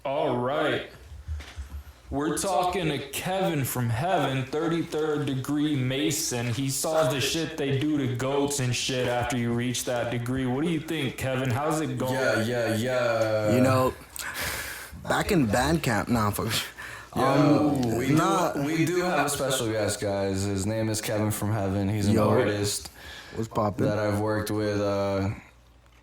All right. We're talking to Kevin from Heaven, 33rd degree Mason. He saw the shit they do to goats and shit after you reach that degree. What do you think, Kevin? How's it going? Yeah. You know, back in band camp now, folks. We do have a special guest, guys. His name is Kevin from Heaven. He's an artist What's poppin'? that I've worked with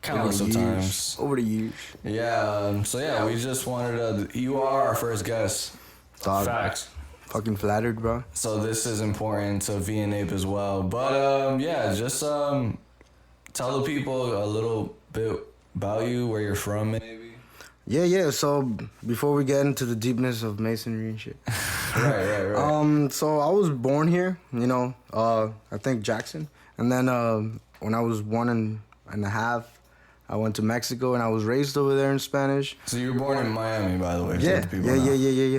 countless of times. Over the years. Yeah, we just wanted to... You are our first guest. Dog. Facts. Fucking flattered, bro. So this is important to V and Ape as well. But just tell the people a little bit about you, where you're from, maybe. Yeah. So before we get into the deepness of masonry and shit. Right. So I was born here, I think Jackson. And then when I was 1.5, I went to Mexico and I was raised over there in Spanish. So you were born in Miami, by the way. Yeah.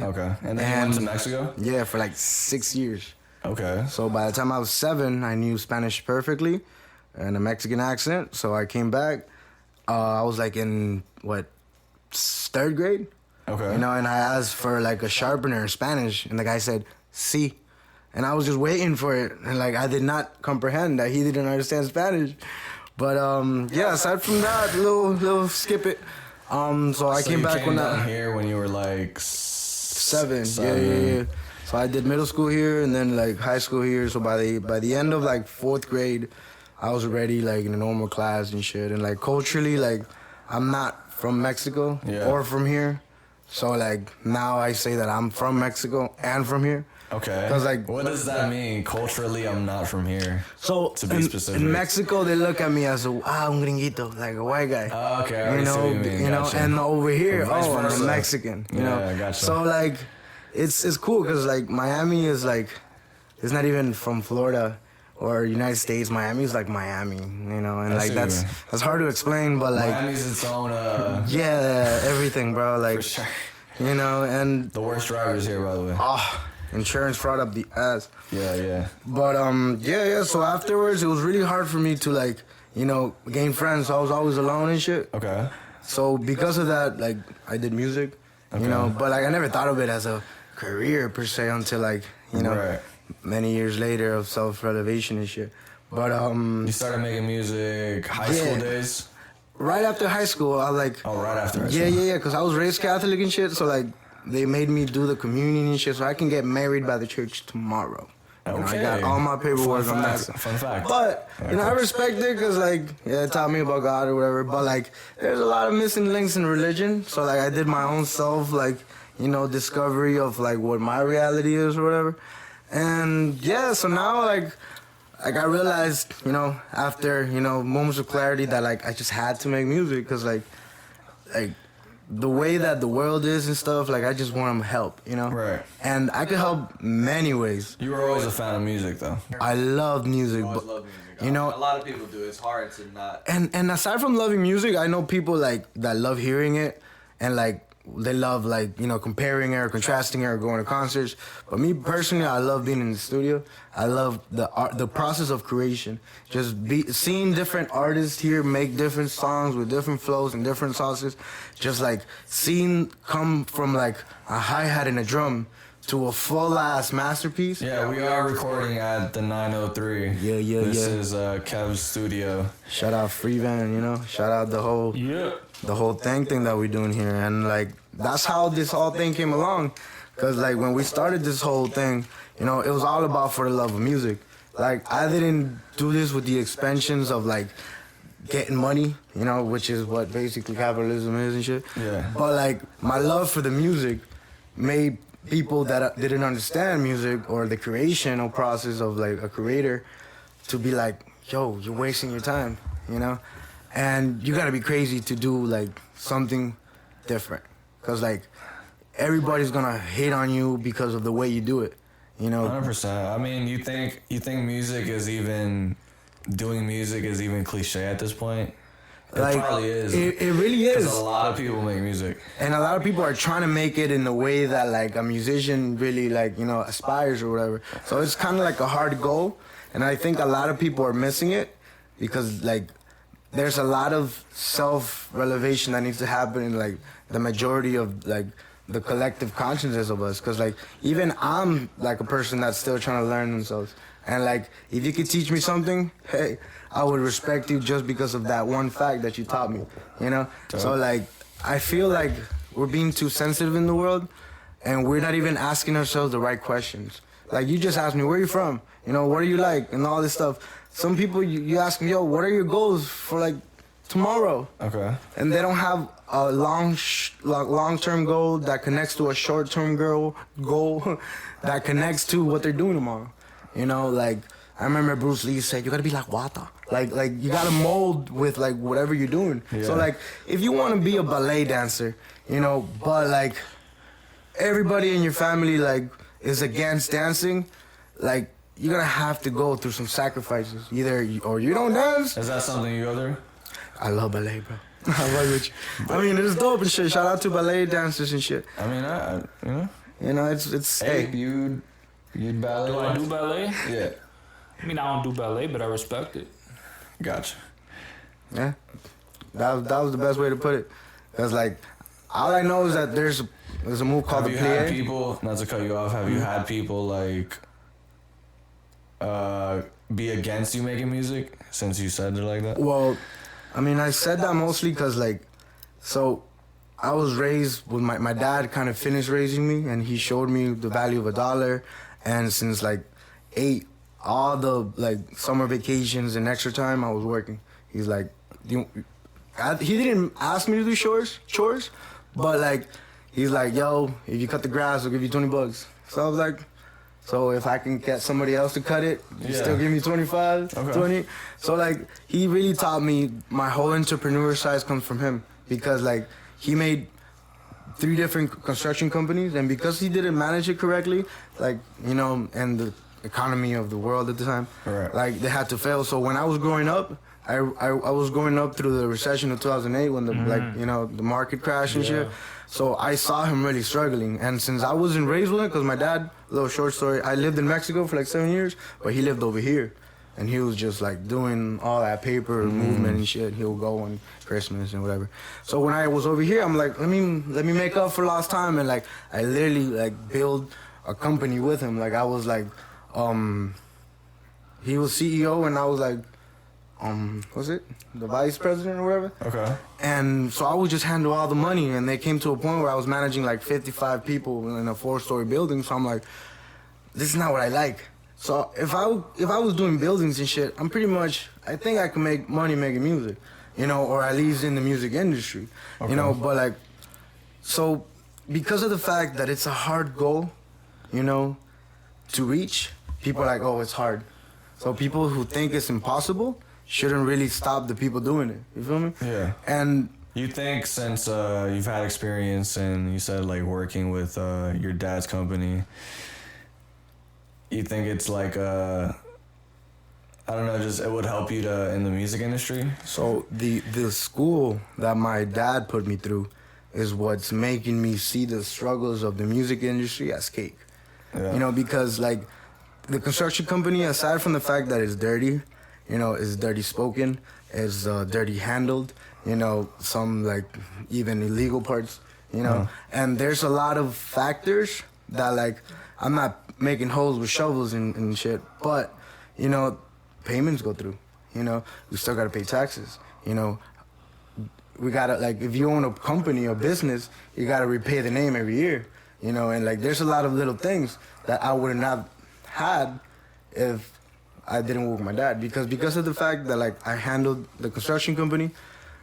Okay. And then you went to Mexico? Yeah, for like 6 years. Okay. So by the time I was 7, I knew Spanish perfectly and a Mexican accent. So I came back. I was like in, 3rd grade? Okay. And I asked for like a sharpener in Spanish, and the guy said, "Sí." And I was just waiting for it, and like I did not comprehend that he didn't understand Spanish. But aside from that, little skip it. So I came back when down here when you were like 7. Yeah. So I did middle school here and then like high school here. So by the end of like 4th grade, I was already like in a normal class and shit. And like culturally, like I'm not from Mexico or from here. So like now I say that I'm from Mexico and from here. Okay. Cause like, what does that mean? Culturally, I'm not from here. So to be specific, in Mexico they look at me as un gringuito, like a white guy. Oh, okay. I see what you mean. Gotcha. And over here, I'm versa. a Mexican. You know. Gotcha. So like, it's cool because like Miami is like, it's not even from Florida or United States. Miami is like Miami, and like that's hard to explain, but like Miami's its own. Everything, bro. Like, for sure. And the worst drivers here, by the way. Insurance fraud up the ass. Yeah. But so afterwards it was really hard for me to like, gain friends. So I was always alone and shit. Okay. So because of that, like I did music, but like I never thought of it as a career per se until like, many years later of self-revelation and shit. But you started making music high school days? Right after high school, I was like... Oh, right after high school. Yeah, because I was raised Catholic and shit, so like they made me do the communion and shit so I can get married by the church tomorrow. Okay. I got all my paperwork on that. Fun fact. But, I respect it because like, it taught me about God or whatever, but like there's a lot of missing links in religion. So like I did my own self, like, discovery of like what my reality is or whatever. And so now like I realized, after, moments of clarity that like I just had to make music because like the way that the world is and stuff, like I just want to help, Right. And I could help many ways. You were always a fan of music though. I love music, always but love music. A lot of people do. It's hard to not. And aside from loving music, I know people like that love hearing it and like they love like, comparing it or contrasting it or going to concerts. But me personally, I love being in the studio. I love the art, the process of creation. Just seeing different artists here make different songs with different flows and different sauces. Just like seeing come from like a hi-hat and a drum to a full-ass masterpiece. Yeah, we are recording at the 903. This is Kev's studio. Shout out FreeVan, Shout out the whole thing that we're doing here. And like that's how this whole thing came along. Cause like when we started this whole thing, it was all about for the love of music. Like I didn't do this with the expansions of like getting money, which is what basically capitalism is and shit. Yeah. But like my love for the music made people that didn't understand music or the creational process of like a creator to be like, yo, you're wasting your time, and you gotta be crazy to do like something different, cause like everybody's gonna hate on you because of the way you do it, 100%. I mean, you think music is even doing music is even cliche at this point? It probably is. It really is. Because a lot of people make music. And a lot of people are trying to make it in the way that like a musician really like, aspires or whatever. So it's kind of like a hard goal. And I think a lot of people are missing it because like there's a lot of self-revelation that needs to happen in like the majority of like the collective consciousness of us. Cause like even I'm like a person that's still trying to learn themselves. And like if you could teach me something, hey, I would respect you just because of that one fact that you taught me. You know? So like I feel like we're being too sensitive in the world, and we're not even asking ourselves the right questions. Like you just asked me, where are you from? You know, what are you like? And all this stuff. Some people, you ask them, yo, what are your goals for like tomorrow? Okay. And they don't have a long-term goal that connects to a short-term goal that connects to what they're doing tomorrow. You know, like I remember Bruce Lee said, you gotta be like Wata. Like you gotta mold with like whatever you're doing. Yeah. So like if you want to be a ballet dancer, you know, but like everybody in your family like is against dancing, like you're gonna have to go through some sacrifices. Either or you don't dance. Is that something you go through? I love ballet, bro. I love it. I mean, it's dope and shit. Shout out to ballet dancers and shit. I mean, You know, it's Hey, hey. you'd ballet? Do I do ballet? Yeah. I mean, I don't do ballet, but I respect it. Gotcha. Yeah, that was the best way to put it. Cause like, all I know is that there's a move called Have the you had plie. people, not to cut you off, have you had people like be against you making music since you said it like that? Well, I mean, I said that mostly cause like, so I was raised with my dad kind of finished raising me, and he showed me the value of $1. And since like 8, all the like summer vacations and extra time, I was working. He's like, he didn't ask me to do chores, but like, he's like, yo, if you cut the grass, I'll give you $20. So I was like, so if I can get somebody else to cut it, you still give me 25, Okay. 20. So like, he really taught me my whole entrepreneur side comes from him, because like he made 3 different construction companies, and because he didn't manage it correctly, like, you know, and the economy of the world at the time, Right. like they had to fail. So when I was growing up, I was growing up through the recession of 2008 when the like, you know, the market crashed and shit. So I saw him really struggling, and since I wasn't raised with him, because my dad, little short story, I lived in Mexico for like 7 years, but he lived over here, and he was just like doing all that paper movement and shit. He'll go on Christmas and whatever. So when I was over here, I'm like, let me make up for lost time, and like I literally like build a company with him. Like I was like, he was CEO, and I was like, what's it? The vice president or whatever. Okay. And so I would just handle all the money, and they came to a point where I was managing like 55 people in a 4-story building. So I'm like, this is not what I like. So if I was doing buildings and shit, I think I can make money making music, you know, or at least in the music industry, you know. But like, so because of the fact that it's a hard goal, you know, to reach, people are like, oh, it's hard. So people who think it's impossible shouldn't really stop the people doing it. You feel me? Yeah. And You think since you've had experience and you said like working with your dad's company, you think it's like I don't know, just it would help you to in the music industry? so the school that my dad put me through is what's making me see the struggles of the music industry as cake. Yeah. You know, because like the construction company, aside from the fact that it's dirty, you know, it's dirty spoken, it's dirty handled, you know, some like even illegal parts, you know, and there's a lot of factors that like, I'm not making holes with shovels and shit, but, you know, payments go through, you know, we still gotta pay taxes, you know, we gotta, like, if you own a company or business, you gotta repay the name every year, you know, and like, there's a lot of little things that I would not had if I didn't work with my dad, because of the fact that like I handled the construction company,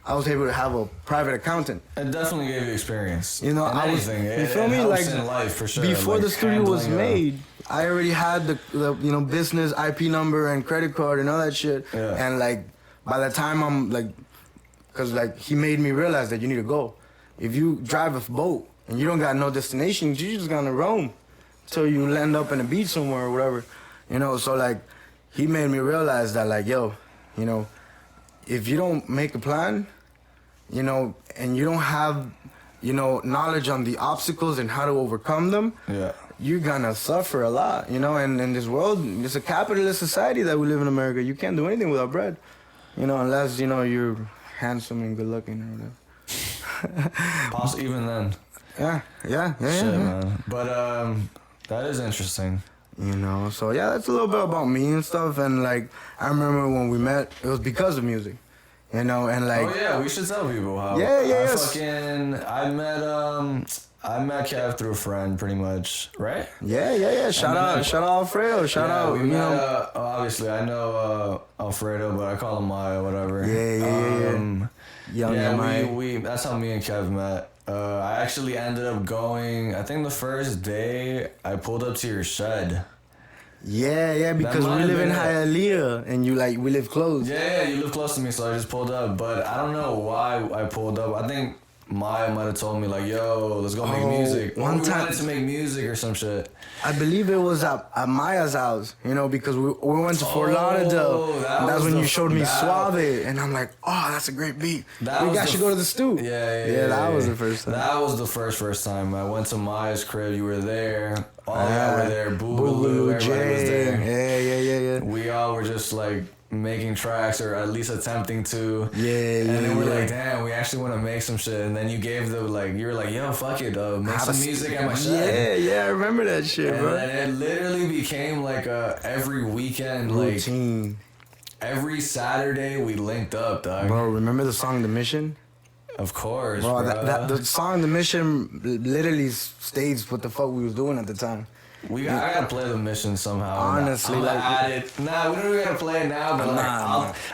I was able to have a private accountant. It definitely gave you experience. You know, in I was, anything. you It feel me? helps Like in life for sure. before like the studio was handling, made, I already had the you know, business IP number and credit card and all that shit. Yeah. And like by the time I'm like, cause like he made me realize that you need to go. If you drive a boat and you don't got no destination, you just gonna roam till you land up in a beach somewhere or whatever. You know, so like he made me realize that like, yo, you know, if you don't make a plan, you know, and you don't have, you know, knowledge on the obstacles and how to overcome them, Yeah. you're gonna suffer a lot, you know. And in this world, it's a capitalist society that we live in America. You can't do anything without bread, you know, unless, you know, you're handsome and good looking or whatever. Possibly even then. Yeah. Shit, man. But that is interesting. You know, so yeah, that's a little bit about me and stuff. And like, I remember when we met, it was because of music. You know, and like. Oh yeah, we should tell people how. I met Kev through a friend, pretty much, right? Yeah. Shout out Alfredo. Shout out. We met. Obviously, I know Alfredo, but I call him Maya, whatever. Yeah. Maya. We that's how me and Kev met. I actually ended up going. I think the first day I pulled up to your shed. Yeah, because we live in Hialeah and we live close. Yeah, you live close to me, so I just pulled up. But I don't know why I pulled up. I think Maya might have told me like, "Yo, let's go make music." One time wanted to make music or some shit. I believe it was at Maya's house, you know, because we went to Fort Lauderdale. That's when you showed me Suave, and I'm like, oh, that's a great beat. We got you go to the stoop. Yeah, that was the first time. That was the first time. I went to Maya's crib. You were there. All y'all were there. Boogaloo, everybody was there. Yeah. We all were just like making tracks, or at least attempting to. And then we're like, damn, we actually want to make some shit. And then you gave you were like, yo, fuck it, make some music at my shed. Yeah, I remember that shit, and bro. And then it literally became like every weekend, routine. Like every Saturday we linked up, dog. Bro, remember the song The Mission? Of course, bro. Bro. The song The Mission literally states what the fuck we was doing at the time. I gotta play The Mission somehow. Honestly, we don't even gotta play it now, but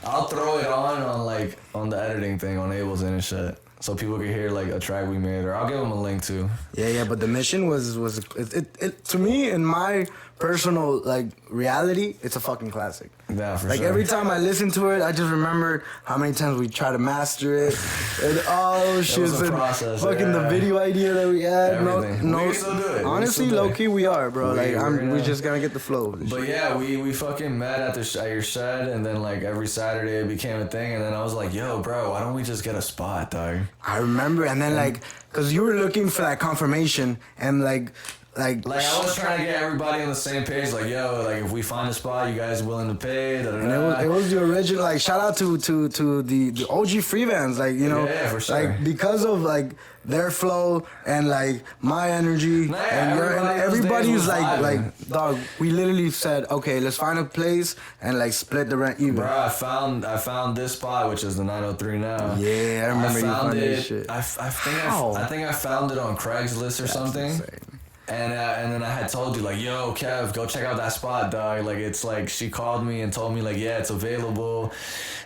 I'll throw it on the editing thing on Ableton and shit, so people can hear like a track we made, or I'll give them a link too. Yeah, but The Mission was it to me, in my personal like reality, it's a fucking classic. Yeah, for like sure. Every time I listen to it, I just remember how many times we try to master it. And shit, was a process, fucking the video idea that we had. Everything. No, we can still do it. honestly, low key we are, bro. We just gotta get the flow. But yeah, we fucking met at your shed, and then like every Saturday it became a thing, and then I was like, yo, bro, why don't we just get a spot, dog? I remember, and then cause you were looking for that confirmation, and like I was trying to get everybody on the same page, like, yo, like if we find a spot, you guys willing to pay? And it was the original, like, shout out to the OG FreeVans, like, you know, yeah, for sure. Like because of like their flow and like my energy and everybody's like dog. We literally said, okay, let's find a place and like split the rent even. Bro, I found this spot, which is the 903 now. Yeah, I remember you found this shit. I think I found it on Craigslist or something. Insane. And then I had told you, like, yo, Kev, go check out that spot, dog. Like, it's like, she called me and told me, like, yeah, it's available.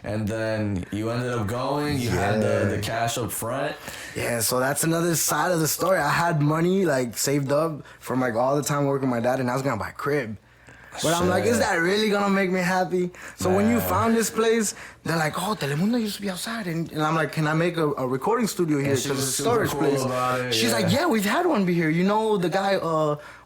And then you ended up going. You had the cash up front. Yeah, so that's another side of the story. I had money, like, saved up from, like, all the time working with my dad, and I was going to buy a crib. But I'm like, is that really gonna make me happy? So when you found this place, they're like, oh, Telemundo used to be outside. And I'm like, can I make a recording studio here? Because it's a storage place. She's like, yeah, we've had one be here. You know the guy,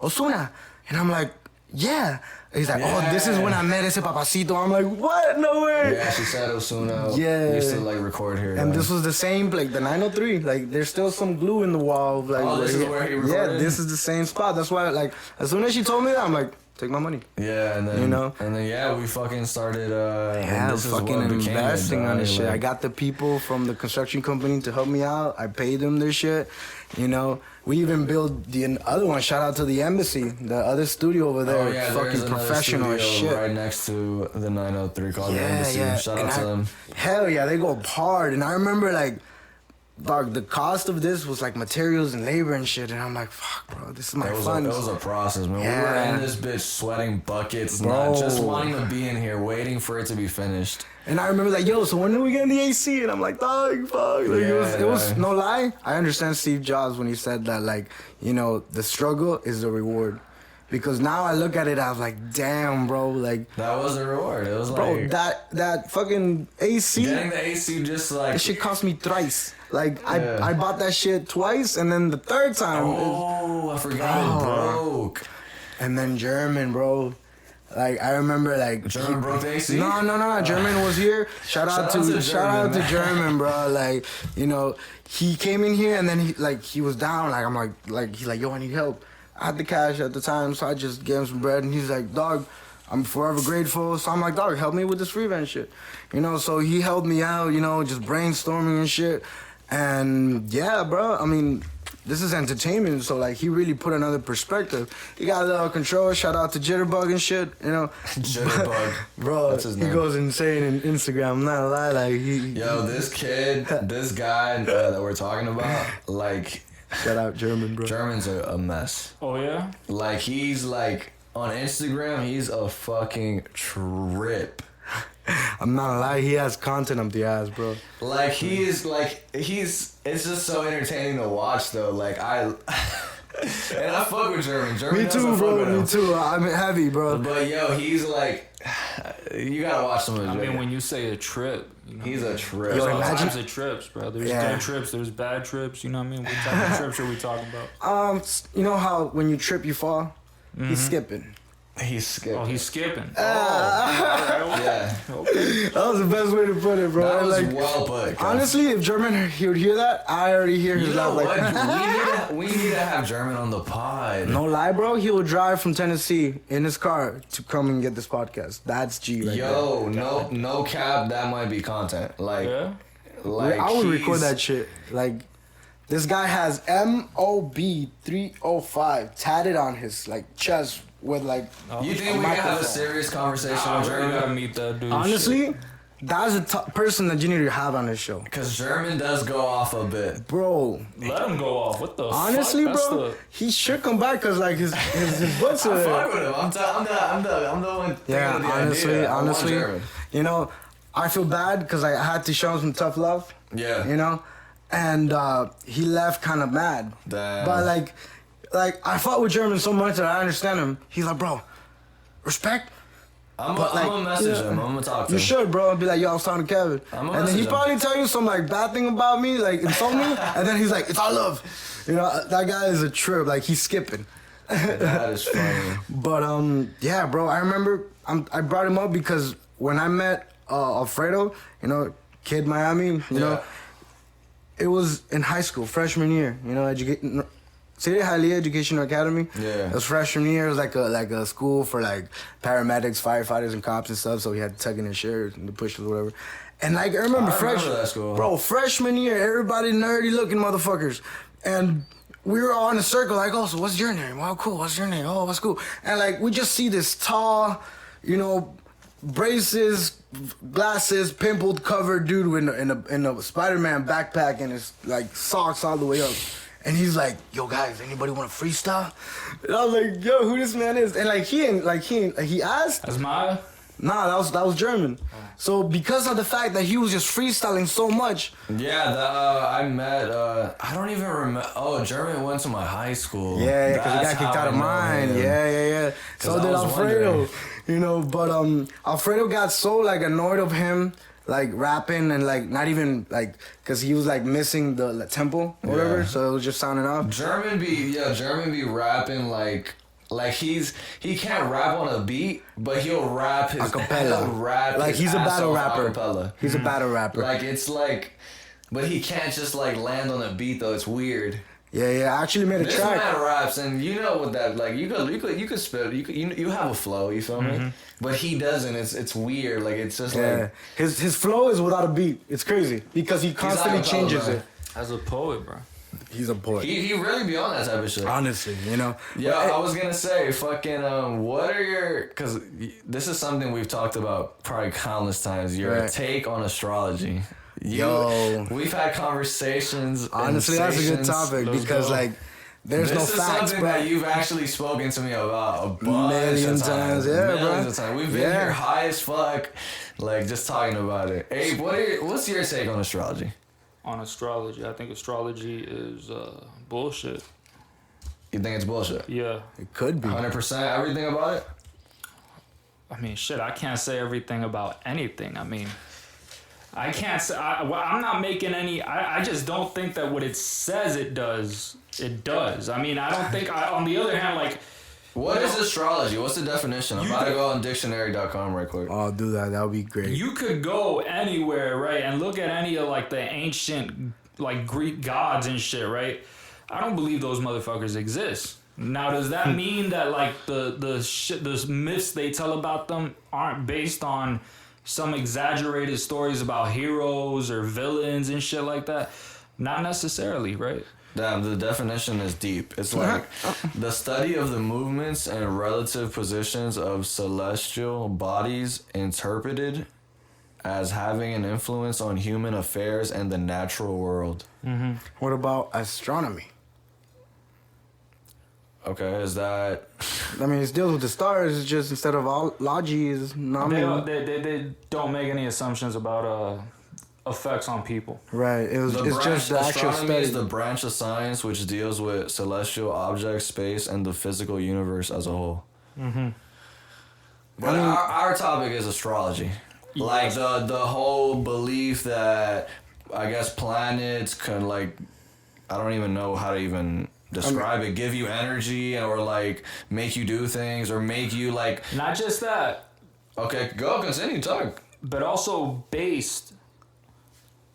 Osuna? And I'm like, yeah. He's like, oh, this is when I met ese papacito. I'm like, what? No way. Yeah, she said Osuna. Yeah. Used to, like, record here. And this was the same, like, the 903. Like, there's still some glue in the wall. Like, this is where he recorded? Yeah, this is the same spot. That's why, like, as soon as she told me that, I'm like, take my money. Yeah, and then we fucking started. Fucking investing on this shit. I got the people from the construction company to help me out. I paid them their shit. You know, we even built the other one. Shout out to the embassy, the other studio over there. Oh yeah, fucking professional as shit. Right next to the 903 called the embassy. Shout out to them. Hell yeah, they go hard. And I remember like, dog, the cost of this was like materials and labor and shit, and I'm like, fuck, bro, this is my funds. It was a process, man. Yeah. We were in this bitch sweating buckets, not just wanting to be in here, waiting for it to be finished. And I remember like, yo, so when are we getting the AC? And I'm like, dog, fuck. Like, it was no lie. I understand Steve Jobs when he said that, like, you know, the struggle is the reward. Because now I look at it, I was like, damn, bro, like... That was the reward. It was bro, like... that fucking AC... Getting the AC just like... That shit cost me thrice. Like, I bought that shit twice, and then the third time... I forgot it broke. And then German, bro. Like, I remember, like... German broke the AC? No. German was here. Shout out to German, bro. Like, you know, he came in here, and then he was down. Like, I'm like, he's like, yo, I need help. I had the cash at the time, so I just gave him some bread, and he's like, dog, I'm forever grateful. So I'm like, dog, help me with this FreeVan shit. You know, so he helped me out, you know, just brainstorming and shit. And yeah, bro, I mean, this is entertainment, so like he really put another perspective. He got a little control. Shout out to Jitterbug and shit, you know. Jitterbug, bro, that's his he name. goes insane in Instagram. I'm not gonna lie, like Yo, this kid, this guy that we're talking about, like, shout out German, bro. German's a mess. Oh yeah. Like he's like on Instagram, he's a fucking trip. I'm not gonna lie, he has content up the ass, bro. Like he's it's just so entertaining to watch though. Like and I fuck with German. Me too, bro. Me too. I'm heavy, bro. But yo, he's like, you gotta watch some of his I mean, videos. when you say a trip, you know, He's a trip. there's Yo, all imagine- types of trips, bro. There's Yeah. good trips, there's bad trips. You know what I mean? What type of trips are we talking about? You know how when you trip, you fall? He's skipping. He's skipped. Oh, he's skipping. Yeah, That was the best way to put it, bro. that was Like, well put. cuz. honestly, if German he would hear that, I already hear his You know laugh. what? Like, we need to have German on the pod. no lie, bro. He will drive from Tennessee in his car to come and get this podcast. That's G right Yo, no cap. That might be content. Like, Yeah. there. I would record he's- that shit. Like, this guy has MOB 305 tatted on his like chest with like. You think we can have a microphone. serious conversation I with really gotta German? meet that dude. Honestly, that's a person that you need to have on this show, Because German does go off a bit. bro. Shit. Let him go off. What the Honestly, fuck? That's bro, he should come back because like his books are I there. fuck with him. I'm the one. Yeah, thinking of the idea. I want honestly, German. you know, I feel bad because I had to show him some tough love. Yeah. You know, and he left kind of mad. Damn. But like I fought with German so much that I understand him. He's like, bro, respect. I'm But, like, gonna message yeah. him. I'm gonna talk to You him. should, bro. Be like, yo, I was talking to Kevin. I'm gonna And then he message him. probably tell you some like bad thing about me, like insult me, and then he's like, it's all love. You know, that guy is a trip. Like he's skipping. That is funny. But yeah, bro. I remember I brought him up because when I met Alfredo, you know, Kid Miami, you know, it was in high school, freshman year. You know, City Hialeah Educational Academy. Yeah. It was freshman year. It was like a school for like paramedics, firefighters, and cops and stuff. So we had to tuck in his shirt and the push or whatever. And like I remember, that school. bro, freshman year, everybody nerdy looking motherfuckers, and we were all in a circle like, oh, so what's your name? Oh, cool. What's your name? Oh, what's cool? And like we just see this tall, you know, braces, glasses, pimpled covered dude in a Spider-Man backpack and his like socks all the way up. And he's like, yo guys, anybody want to freestyle? And I was like, yo, who this man is? And like he asked. That's Maya. Nah, that was German. So because of the fact that he was just freestyling so much, Yeah, I met. I don't even remember. Oh, German went to my high school. yeah, because he got That's kicked how out of I know mine. him. Yeah. So I did was Alfredo. wondering. You know, but Alfredo got so like annoyed of him like rapping and like not even like because he was like missing the tempo or whatever, Yeah. so it was just sounding off. German be rapping like he can't rap on a beat, but he'll rap his Acapella. he'll rap Like his he's a ass battle off rapper. acapella. He's a battle rapper. Like it's like, but he can't just like land on a beat though. It's weird. Yeah. I actually made a This track. man raps, and you know what that like you could spit, you have a flow, you feel me? But he doesn't. It's weird. Like it's just Yeah, like his flow is without a beat. It's crazy because he constantly acapella, changes bro. it. As a poet, bro. He's a poet. he really be on that type of shit. Honestly, you know. Yeah, I was gonna say, fucking, what are your? Because this is something we've talked about probably countless times. Your Right. take on astrology. Yo. We've had conversations. and Honestly, that's a good sessions. topic Let's because go. like there's This no is facts, something bro. that you've actually spoken to me about a bunch Million of times. times, yeah, bro. Millions of times. We've been Yeah. here high as fuck, like just talking about it. Hey, what's your take on astrology? On astrology, I think astrology is bullshit. You think it's bullshit? Yeah. It could be. 100% everything about it? I mean, shit, I can't say everything about anything. I mean, I can't say, I'm not making any, I just don't think that what it says it does. I mean, I don't think, on the other hand, like, What is astrology? What's the definition? I'm You about to could- go on dictionary.com right quick. I'll do that. That would be great. you could go anywhere, right, and look at any of, like, the ancient, like, Greek gods and shit, right? I don't believe those motherfuckers exist. Now, does that mean that, like, the myths they tell about them aren't based on some exaggerated stories about heroes or villains and shit like that? Not necessarily, right? Damn, the definition is deep. It's like the study of the movements and relative positions of celestial bodies interpreted as having an influence on human affairs and the natural world. Mm-hmm. What about astronomy? Okay, is that... I mean, it deals with the stars. It's just instead of logy is not. They don't make any assumptions about effects on people. Right. It's just the actual astronomy study. is the branch of science which deals with celestial objects, space, and the physical universe as a whole. Mm-hmm. But our topic is astrology. Like the whole belief that I guess planets can like, I don't even know how to even describe it, give you energy or like make you do things or make you like... Not just that. Okay, go, continue, talk. But also based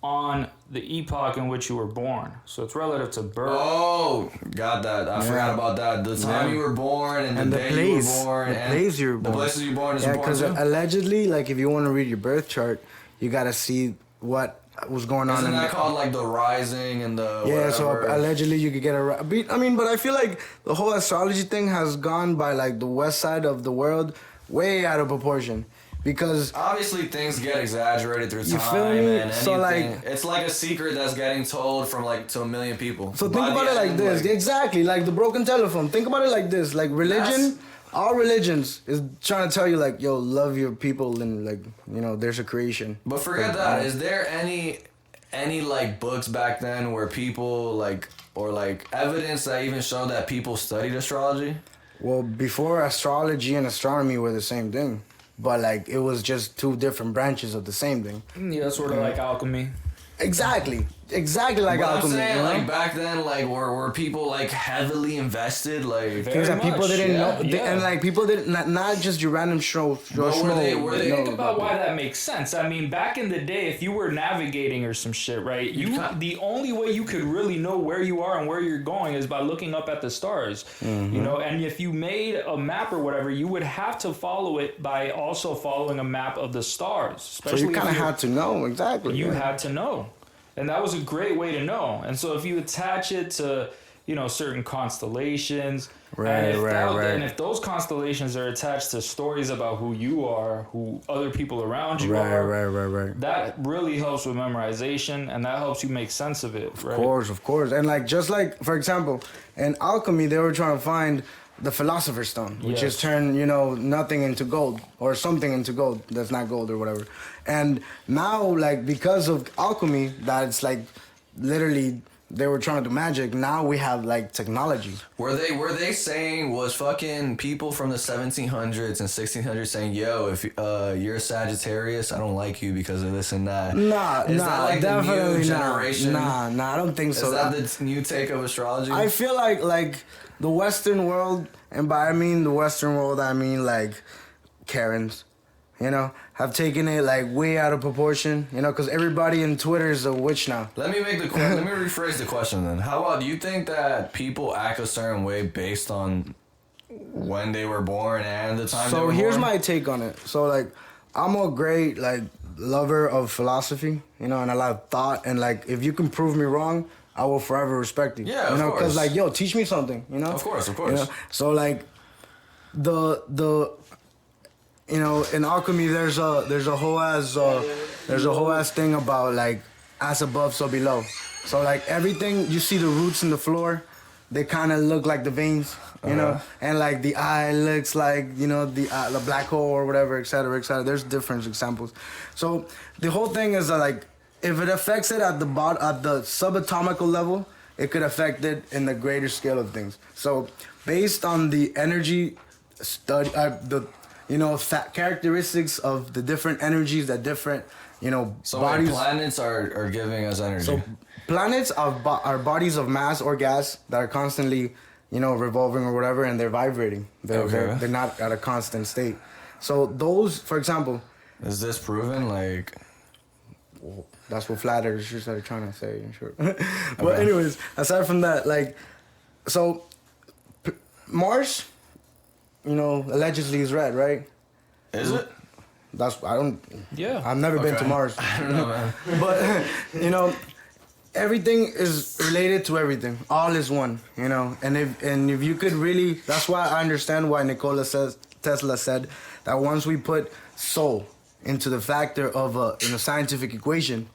on the epoch in which you were born. So it's relative to birth. Oh, got that. I forgot about that. The time you were born and the day place, you were born. the place you were born. The places you were born is yeah, important because too. allegedly, like if you want to read your birth chart, you gotta see what was going on. Isn't in that called like the rising and the yeah, so whatever? allegedly you could get but I feel like the whole astrology thing has gone by like the west side of the world way out of proportion. Because obviously things get exaggerated through you time feel me? and anything. So, like, it's like a secret that's getting told from like to a million people. So think about it like this. Exactly, like the broken telephone. Think about it like this. Like religion, all religions is trying to tell you like, yo, love your people and like, you know, there's a creation. But forget that. Is there any like books back then where people like, or like evidence that even show that people studied astrology? Well, before astrology and astronomy were the same thing. But like it was just two different branches of the same thing. Yeah, sort of like alchemy. Exactly like but alchemy. I'm saying, you know? like back then, like were people like heavily invested, like Things that people didn't know, and like people didn't not just your random show. Were they Think about why that makes sense. I mean, back in the day, if you were navigating or some shit, right? The only way you could really know where you are and where you're going is by looking up at the stars. Mm-hmm. You know, and if you made a map or whatever, you would have to follow it by also following a map of the stars. Especially so you kind of had to know exactly. You had to know. And that was a great way to know. And so if you attach it to, you know, certain constellations, and if those constellations are attached to stories about who you are, who other people around you are, that really helps with memorization, and that helps you make sense of it. Right? Of course. And like, just like, for example, in alchemy, they were trying to find the philosopher's stone, which is turn, you know, nothing into gold or something into gold that's not gold or whatever. And now, like, because of alchemy, that it's like literally they were trying to do magic. Now we have like technology. Were they saying, was fucking people from the 1700s and 1600s saying, yo, if you're a Sagittarius, I don't like you because of this and that? Is that like definitely the new generation? Nah, I don't think so. Is that the new take of astrology? I feel like the Western world, and by the Western world, I mean like Karens, you know, have taken it like way out of proportion, you know, because everybody in Twitter is a witch now. Let me rephrase the question then. How about, do you think that people act a certain way based on when they were born and the time they were born? So here's my take on it. So like, I'm a great like lover of philosophy, you know, and I love thought, and like if you can prove me wrong, I will forever respect you. Yeah, you know, of course. because like, yo, teach me something, you know. Of course. You know? So like, the you know, in alchemy, there's a whole ass thing about like as above, so below. So like everything, you see the roots in the floor, they kind of look like the veins, you know, and like the eye looks like, you know, the black hole or whatever, etc., etc. There's different examples. So the whole thing is that like, if it affects it at the subatomical level, it could affect it in the greater scale of things. So based on the energy study, characteristics of the different energies that different, you know, so bodies. Planets are giving us energy. So planets are bodies of mass or gas that are constantly, you know, revolving or whatever, and they're vibrating. They're not at a constant state. So those, for example. Is this proven? Like, well, that's what flat earthers are trying to say, in short. But anyways, aside from that, like, so Mars, you know, allegedly is red, right? Is it? I've never been to Mars. I don't know, man. But, you know, everything is related to everything. All is one, you know. And if you could really, that's why I understand why Tesla said that once we put soul into the factor of in a scientific equation,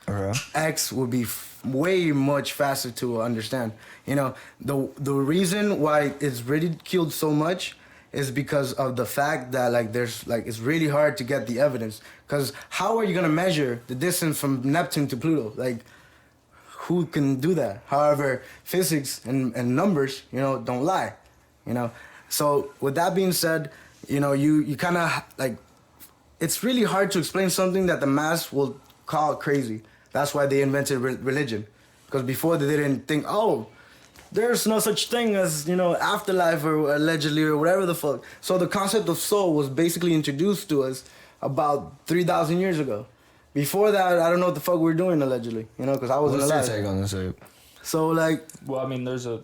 X would be way much faster to understand. You know, the reason why it's ridiculed so much is because of the fact that like there's like it's really hard to get the evidence. Because how are you gonna measure the distance from Neptune to Pluto? Like, who can do that? However, physics and numbers, you know, don't lie. You know, so with that being said, you know, you kind of like, it's really hard to explain something that the mass will call crazy. That's why they invented religion, because before they didn't think, oh, there's no such thing as, you know, afterlife or allegedly or whatever the fuck. So the concept of soul was basically introduced to us about 3,000 years ago. Before that, I don't know what the fuck we were doing allegedly, you know, because I wasn't alive. What's your take on this, Abe? So like, Well, I mean, there's a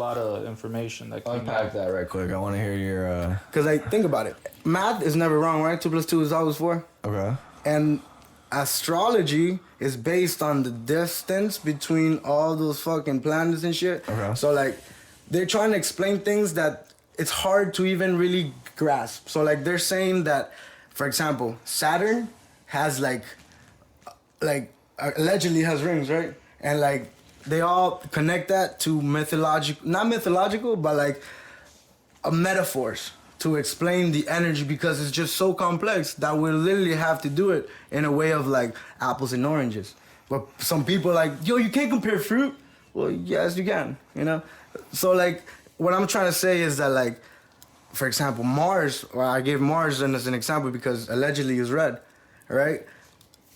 lot of information that came Unpack out. that right quick. I want to hear your. because like, think about it. Math is never wrong, right? 2 + 2 is always 4. Okay. And astrology is based on the distance between all those fucking planets and shit. Okay. So like, they're trying to explain things that it's hard to even really grasp. So like, they're saying that, for example, Saturn has like allegedly has rings, right? And like, they all connect that to not mythological, but like metaphors to explain the energy, because it's just so complex that we literally have to do it in a way of like apples and oranges. But some people are like, yo, you can't compare fruit. Well, yes, you can, you know? So like, what I'm trying to say is that like, for example, Mars, well, I gave Mars as an example because allegedly is red, right?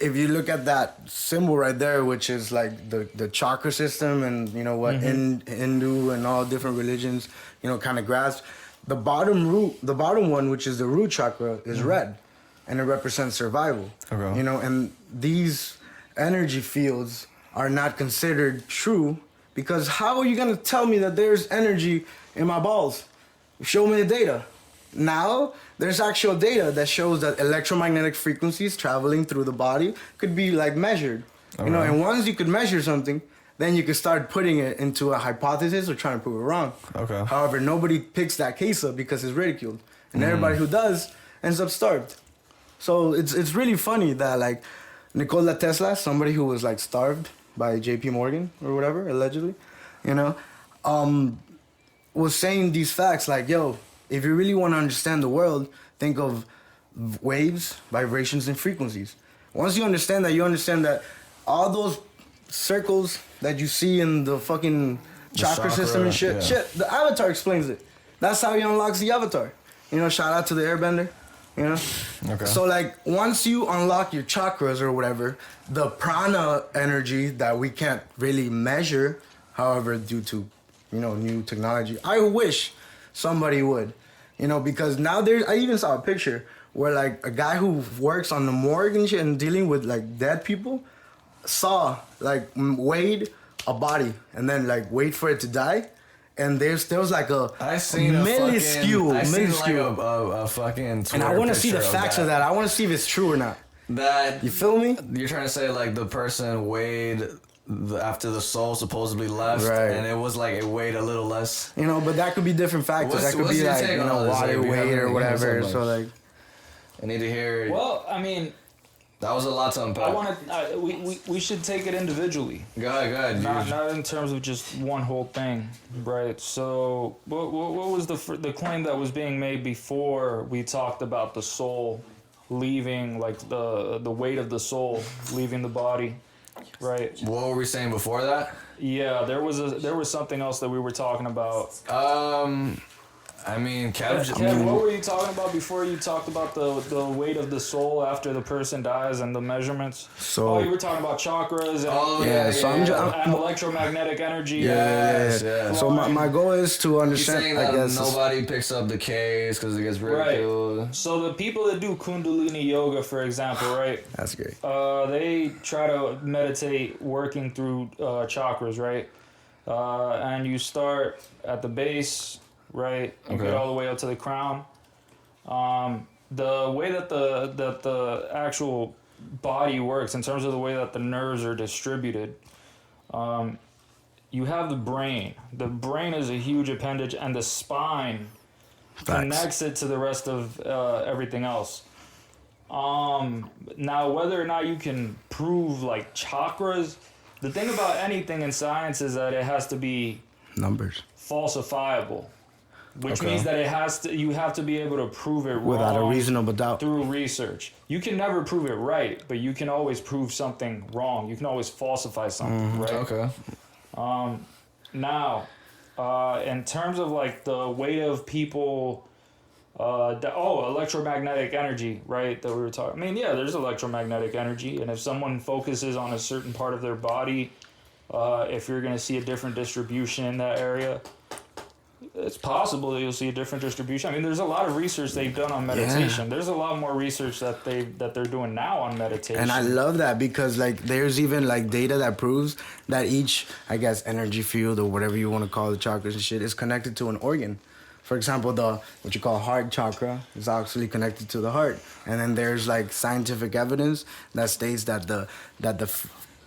If you look at that symbol right there, which is like the chakra system and, you know, what Hindu and all different religions, you know, kind of grasp, the bottom one, which is the root chakra, is red, and it represents survival. Okay. You know, and these energy fields are not considered true, because how are you gonna tell me that there's energy in my balls? Show me the data. Now, there's actual data that shows that electromagnetic frequencies traveling through the body could be like measured. You know, and once you could measure something, then you could start putting it into a hypothesis or trying to prove it wrong. Okay. However, nobody picks that case up because it's ridiculed. And everybody who does ends up starved. So it's really funny that like Nikola Tesla, somebody who was like starved by JP Morgan or whatever, allegedly, you know, was saying these facts like, yo, if you really want to understand the world, think of waves, vibrations, and frequencies. Once you understand that all those circles that you see in the fucking chakra system and shit, the avatar explains it. That's how he unlocks the avatar. You know, shout out to the airbender, you know? Okay. So like, once you unlock your chakras or whatever, the prana energy that we can't really measure, however, due to, you know, new technology, I wish somebody would, you know, because now I even saw a picture where like a guy who works on the morgue and shit and dealing with like dead people saw like weighed a body and then like wait for it to die, and there was like a minuscule. Like a fucking Twitter and I want to see the picture facts of that. I want to see if it's true or not. That You feel me? you're trying to say like the person weighed after the soul supposedly left, Right. and it was like it weighed a little less. You know, but that could be different factors. That could what's be your like, take you on all know, this? water Like, we weight haven't- or you whatever. know, So like, I need to hear. Well, I mean, That was a lot to unpack. I want to. We should take it individually. Go ahead. Not in terms of just one whole thing, right? So, what was the claim that was being made before we talked about the soul leaving, like the weight of the soul leaving the body, right? What were we saying before that? Yeah, there was something else that we were talking about. I mean, Kev. Kev, what were you talking about before you talked about the weight of the soul after the person dies and the measurements? So- you were talking about chakras and, I'm and electromagnetic energy. Yeah. So my goal is to He's understand. saying I that guess nobody picks up the case because it gets ridiculed. Right. So the people that do Kundalini yoga, for example, right? that's great. They try to meditate working through chakras, right? And you start at the base, right? You get all the way up to the crown. The way that the actual body works in terms of the way that the nerves are distributed, You have the brain. The brain is a huge appendage, and the spine connects it to the rest of everything else. Now, whether or not you can prove like chakras, the thing about anything in science is that it has to be Numbers. falsifiable, which Okay. means that you have to be able to prove it Without a wrong reasonable doubt. through research. You can never prove it right, but you can always prove something wrong. You can always falsify something, right? Okay. Now, in terms of like the weight of people, electromagnetic energy, right? That we were talking. I mean, yeah, there's electromagnetic energy, and if someone focuses on a certain part of their body, if you're going to see a different distribution in that area, it's possible that you'll see a different distribution. I mean, there's a lot of research they've done on meditation. Yeah. There's a lot more research that they're doing now on meditation. And I love that because like there's even like data that proves that each, I guess, energy field or whatever you want to call the chakras and shit is connected to an organ. For example, the what you call heart chakra is actually connected to the heart. And then there's like scientific evidence that states that the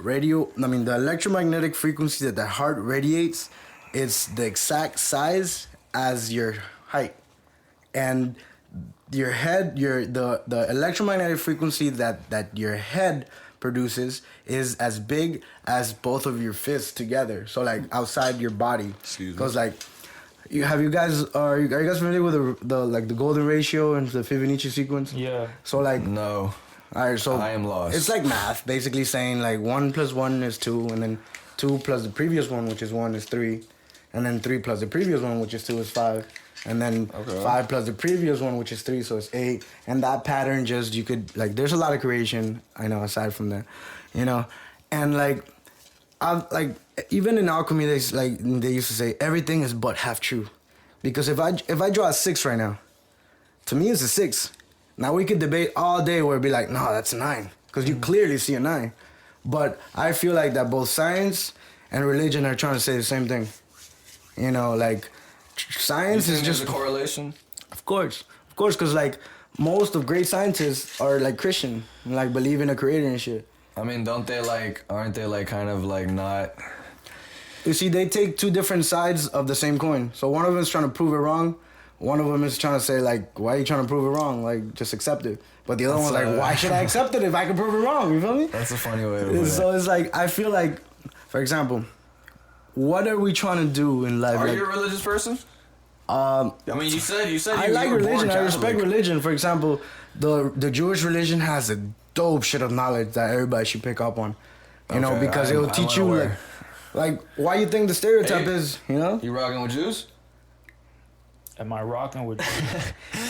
electromagnetic frequency that the heart radiates is the exact size as your height. And your head, the electromagnetic frequency that your head produces is as big as both of your fists together. So like outside your body. Excuse me. Because like are you guys familiar with the golden ratio and the Fibonacci sequence? Yeah. So like No. all right, so I am lost. It's like math, basically saying like 1 + 1 is 2, and then 2 plus the previous one, which is 1, is 3, and then 3 plus the previous one, which is 2, is 5, and then 5 plus the previous one, which is 3, so it's 8. And that pattern just you could like. There's a lot of creation, I know, aside from that, and like, even in alchemy, they used to say everything is but half true, because if I draw a 6 right now, to me it's a 6. Now we could debate all day where it'd be like, no, that's a 9, because you clearly see a 9. But I feel like that both science and religion are trying to say the same thing. Like science is just a correlation. Of course, because like most of great scientists are like Christian, like believe in a creator and shit. I mean, aren't they like kind of like not? You see, they take two different sides of the same coin. So one of them is trying to prove it wrong. One of them is trying to say like, why are you trying to prove it wrong? Like, just accept it. But the other one's like, why should I accept it if I can prove it wrong? You feel me? That's a funny way to put it. So it's like, I feel like, for example, what are we trying to do in life? Are like, you a religious person? I mean, you said like you were born religion. I respect Catholic. religion. For example, the Jewish religion has a dope shit of knowledge that everybody should pick up on. Okay, Because it will teach you like why you think the stereotype is. You rocking with Jews? Am I rocking with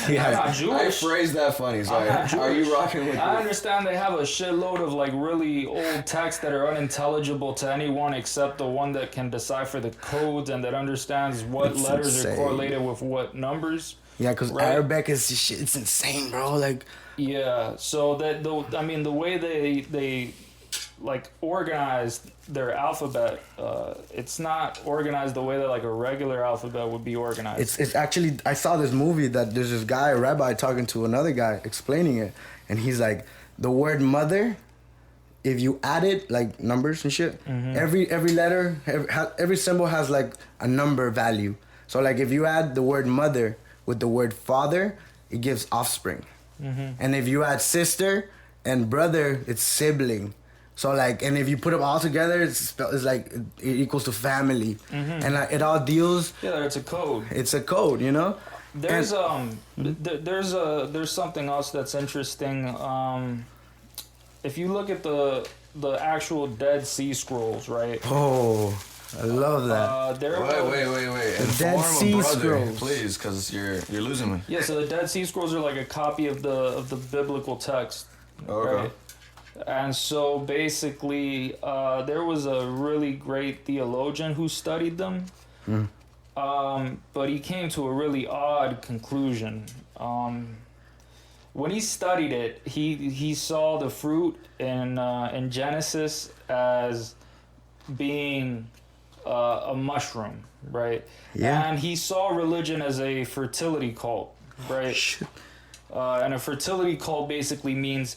Yeah. I'm not I Jewish. phrased that funny. Sorry. I'm not Are you Jewish. rocking with? I understand they have a shitload of like really old texts that are unintelligible to anyone except the one that can decipher the codes and that understands what It's letters insane. are correlated with what numbers. Yeah, because Right. Arabic is shit. It's insane, bro. Like, Yeah, so the way they like organized their alphabet, it's not organized the way that like a regular alphabet would be organized. it's actually, I saw this movie that there's this guy, a rabbi, talking to another guy, explaining it, and he's like, the word mother, if you add it, like numbers and shit, every letter, every symbol has like a number value. So like if you add the word mother with the word father, it gives offspring. And if you add sister and brother, it's sibling. So like, and if you put them all together, it's like it equals to family. And like, it all deals. Yeah, it's a code. It's a code, There's there's something else that's interesting. If you look at the actual Dead Sea Scrolls, right? Oh, I love that. Wait. The Dead Sea Scrolls. Please, because you're losing me. Yeah, so the Dead Sea Scrolls are like a copy of the biblical text. Okay. Right? And so basically, there was a really great theologian who studied them, but he came to a really odd conclusion. When he studied it, he saw the fruit in Genesis as being a mushroom, right? Yeah. And he saw religion as a fertility cult, right? And a fertility cult basically means,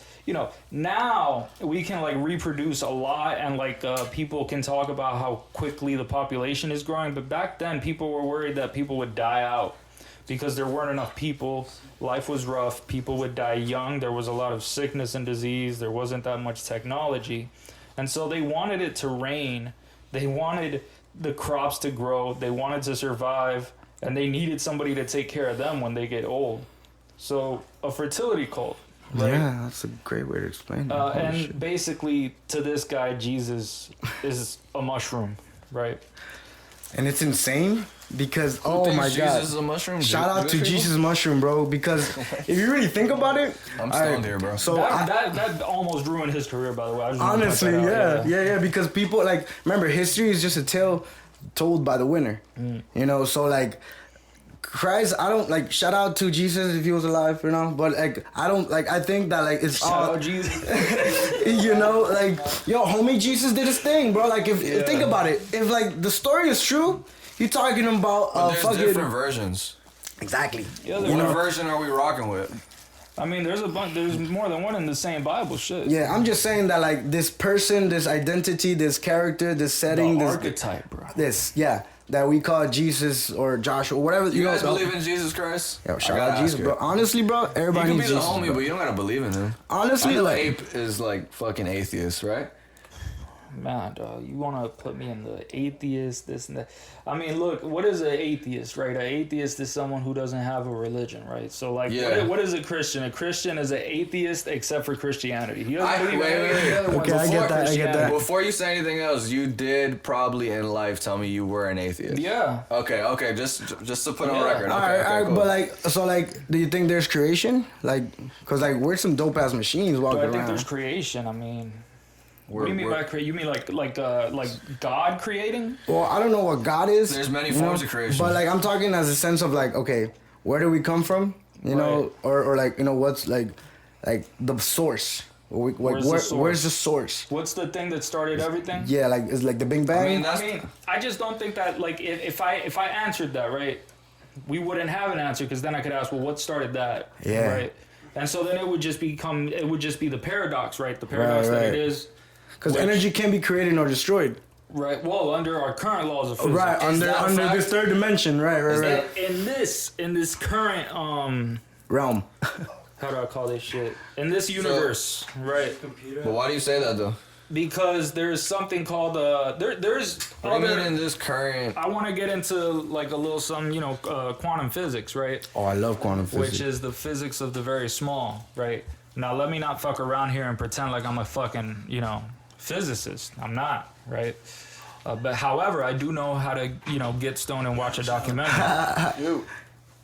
now we can like reproduce a lot and like people can talk about how quickly the population is growing. But back then people were worried that people would die out because there weren't enough people. Life was rough. People would die young. There was a lot of sickness and disease. There wasn't that much technology. And so they wanted it to rain. They wanted the crops to grow. They wanted to survive. And they needed somebody to take care of them when they get old. So a fertility cult, right? Yeah, that's a great way to explain it. And Shit. basically, to this guy, Jesus is a mushroom, right? And it's insane because Who thinks my Jesus god! is a mushroom? Shout out to Jewish people? Jesus Mushroom, bro. Because if you really think about it, I'm alright, stoned here, bro. So That almost ruined his career, by the way. I just wanna honestly, point that out, yeah. Because people like remember history is just a tale told by the winner. So like Christ, I don't like shout out to Jesus if he was alive, but like I don't like I think that like it's Shout all out Jesus. like yo homie Jesus did his thing, bro. Like if think about it, if like the story is true, you're talking about But there's fucking different versions. exactly. Yeah, What version are we rocking with? I mean, there's more than one in the same Bible. Shit. Yeah, I'm just saying that like this person, this identity, this character, this setting, The this archetype, bro. that we call Jesus or Joshua, whatever. You guys believe in Jesus Christ? Yo, I shout gotta out Jesus, ask bro. you. Honestly, bro, You everybody can be needs the Jesus. homie, bro. but you don't gotta believe in him. Honestly, I know like Ape is like fucking atheist, right? Man, dog, you want to put me in the atheist, this and that. I mean, look, what is an atheist, right? An atheist is someone who doesn't have a religion, right? So, like, Yeah. what is a Christian? A Christian is an atheist except for Christianity. He doesn't believe in wait, any of the other Okay, ones. I get before that, I get Christianity. that. Before you say anything else, you did probably in life tell me you were an atheist. Yeah. Okay, just to put on Yeah. record. all Okay, right, cool. but like, do you think there's creation? Like, cause like we're some dope ass machines Do walking I think around. there's creation? I mean, what do you mean We're- by create? You mean like God creating? Well, I don't know what God is. There's many you forms know, of creation. But like I'm talking as a sense of like, okay, where do we come from? You know, or like what's like the source. Where's the source? Where's the source? What's the thing that started everything? Yeah, like it's like the Big Bang. mean, I mean, I just don't think that like if I answered that right, we wouldn't have an answer because then I could ask, well, what started that? Yeah. Right. And so then it would just be the paradox, right? The paradox that right. it is. Because which- energy can't be created nor destroyed. Right. Well, under our current laws of physics. Right, under that a under fact? this third dimension. Right. That in this current Realm. how do I call this shit? In this universe, right? But why do you say that though? Because there's something called there's What do you other. mean in this current? I want to get into like a little some quantum physics, right? Oh, I love quantum physics. Which is the physics of the very small, right? Now let me not fuck around here and pretend like I'm a fucking physicist. I'm not, right? But however, I do know how to get stoned and watch a documentary.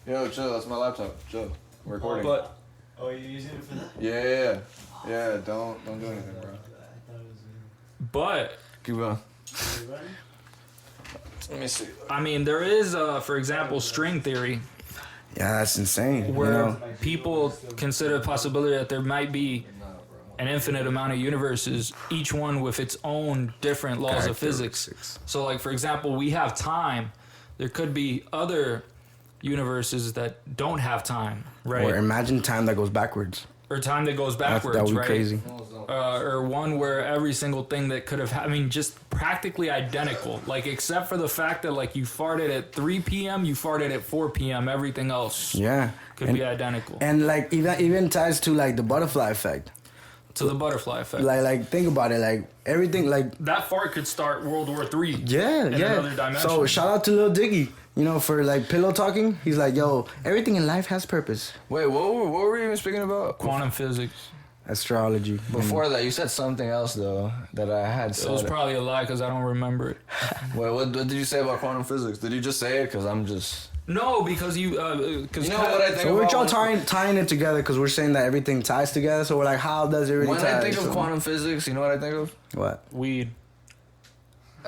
Yo, chill. That's my laptop. Chill. We're recording. But Oh, you're using it for that? Yeah. Don't do anything, bro. but Keep going. Are you running? Let me see. I mean, there is, for example, string theory, Yeah, that's insane. where people consider the possibility that there might be an infinite amount of universes, each one with its own different laws of physics. So, like, for example, we have time. There could be other universes that don't have time, right? Or imagine time that goes backwards. Or time that goes backwards, That would be right? crazy. Or one where every single thing that could have, just practically identical. Like, except for the fact that, like, you farted at 3 p.m., you farted at 4 p.m., everything else Yeah. could be identical. And like even ties to like the butterfly effect. To the butterfly effect. Like think about it. Like everything. Like That fart could start World War III. yeah. In another dimension. So shout out to Lil Diggy. For like pillow talking. He's like, yo, everything in life has purpose. Wait, what were we even speaking about? Quantum physics. Astrology. Before that, you said something else though that I had It said. was probably a lie because I don't remember it. Wait, what did you say about quantum physics? Did you just say it? Because I'm just. No, because you know what I think So we're about all tying it together because we're saying that everything ties together. So we're like, how does it really When tie? I think of So- quantum physics, you know what I think of? What? Weed.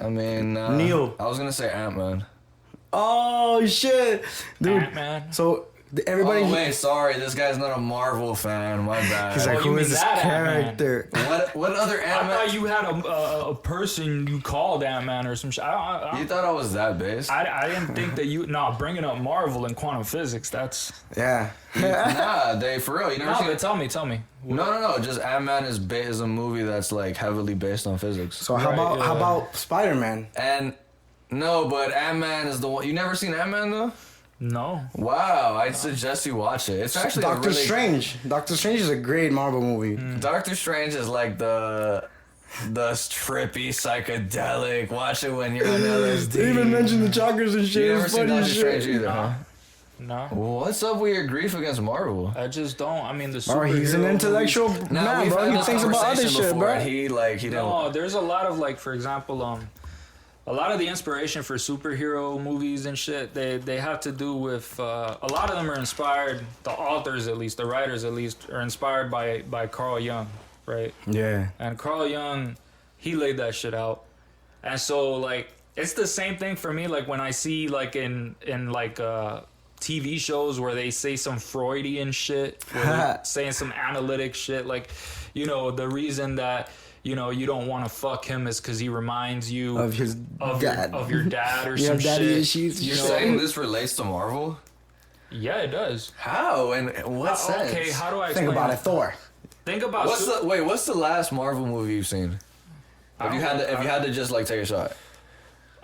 I mean, Neo. I was gonna say Ant-Man. Oh shit, dude. Ant-Man. So everybody. Oh wait, sorry, this guy's not a Marvel fan. My bad. He's like, Oh, you who mean is this that Ant-Man? character? What other I Ant-Man? thought you had a person you called Ant-Man or some shit. You thought I was that base? I didn't think that you. No, bringing up Marvel and quantum physics. That's. Yeah. Nah, Dave, for real. You never No, seen but it? tell me. No. Just Ant-Man is a movie that's like heavily based on physics. So how Right, about yeah. how about Spider-Man? And no, but Ant-Man is the one. You never seen Ant-Man though? No. Wow, I'd suggest you watch it. It's actually a Doctor really, Strange. Doctor Strange is a great Marvel movie. Doctor Strange is like the trippy psychedelic. Watch it when you're on LSD. They even mentioned the chakras and shit. You never It's seen funny Doctor as Strange shit. either, huh? No. What's up with your grief against Marvel? I just don't. I mean, the Bro, he's an superhero intellectual Nah, man, we've bro. had He this thinks about other conversation shit, before, bro. and he didn't. No, there's a lot of like, for example, a lot of the inspiration for superhero movies and shit, they have to do with a lot of them are inspired. The authors, at least, the writers, at least, are inspired by Carl Jung, right? Yeah. And Carl Jung, he laid that shit out. And so like it's the same thing for me. Like when I see like in like TV shows where they say some Freudian shit, where they're saying some analytic shit, like, you know, the reason that, you know, you don't want to fuck him is because he reminds you Of his dad. of your dad or You some have daddy shit. issues. You're know, saying this relates to Marvel? Yeah, it does. How and in what sense? Okay, how do I Think explain about it, Thor. Think about What's the last Marvel movie you've seen? If you had to just like take a shot.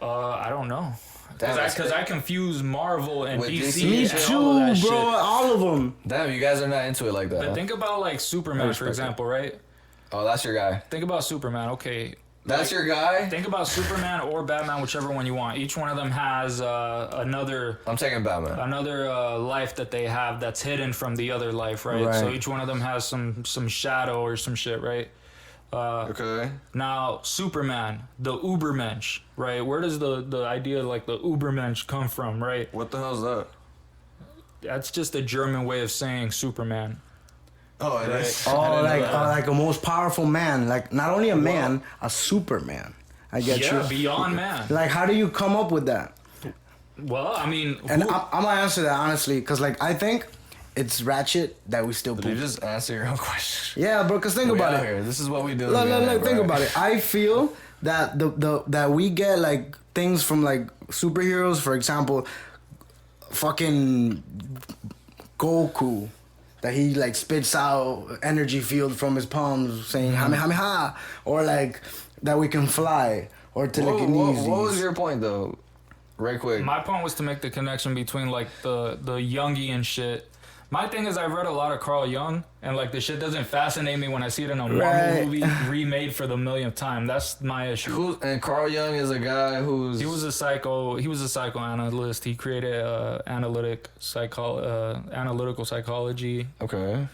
I don't know. Damn, Because I confuse Marvel and With DC. DC? Me and all of too, that bro. shit. All of them. Damn, you guys are not into it like that. But huh? think about like Superman, for respect example, right? Oh, that's your guy. Think about Superman. Okay, That's your guy? think about Superman or Batman, whichever one you want. Each one of them has another I'm taking Batman. life that they have that's hidden from the other life, right? So Right. each one of them has some shadow or some shit, right? Okay. Now Superman, the Ubermensch, right? Where does the idea like the Ubermensch come from, right? What the hell's that? That's just a German way of saying Superman. Oh, it is. Oh, like a most powerful man. Like not only a man, a Superman. I get Yeah, you. beyond man. Like, how do you come up with that? Well, I mean, And who- I'm gonna answer that honestly, cause like I think it's ratchet that we still Did you poop. just answer your own question? Yeah, bro. Cause think We about out it. here. This is what we do. Look, think about it. I feel that that we get like things from like superheroes, for example, fucking Goku, that he like spits out energy field from his palms saying Hamehameha, or like that we can fly, or telekinesis. What was your point though? Right quick. my point was to make the connection between like the Jungian shit. My thing is I've read a lot of Carl Jung, and like the shit doesn't fascinate me when I see it in a Marvel Right. movie remade for the millionth time. That's my issue. And Carl Jung is a guy who's He was a psychoanalyst. He created analytical psychology. okay.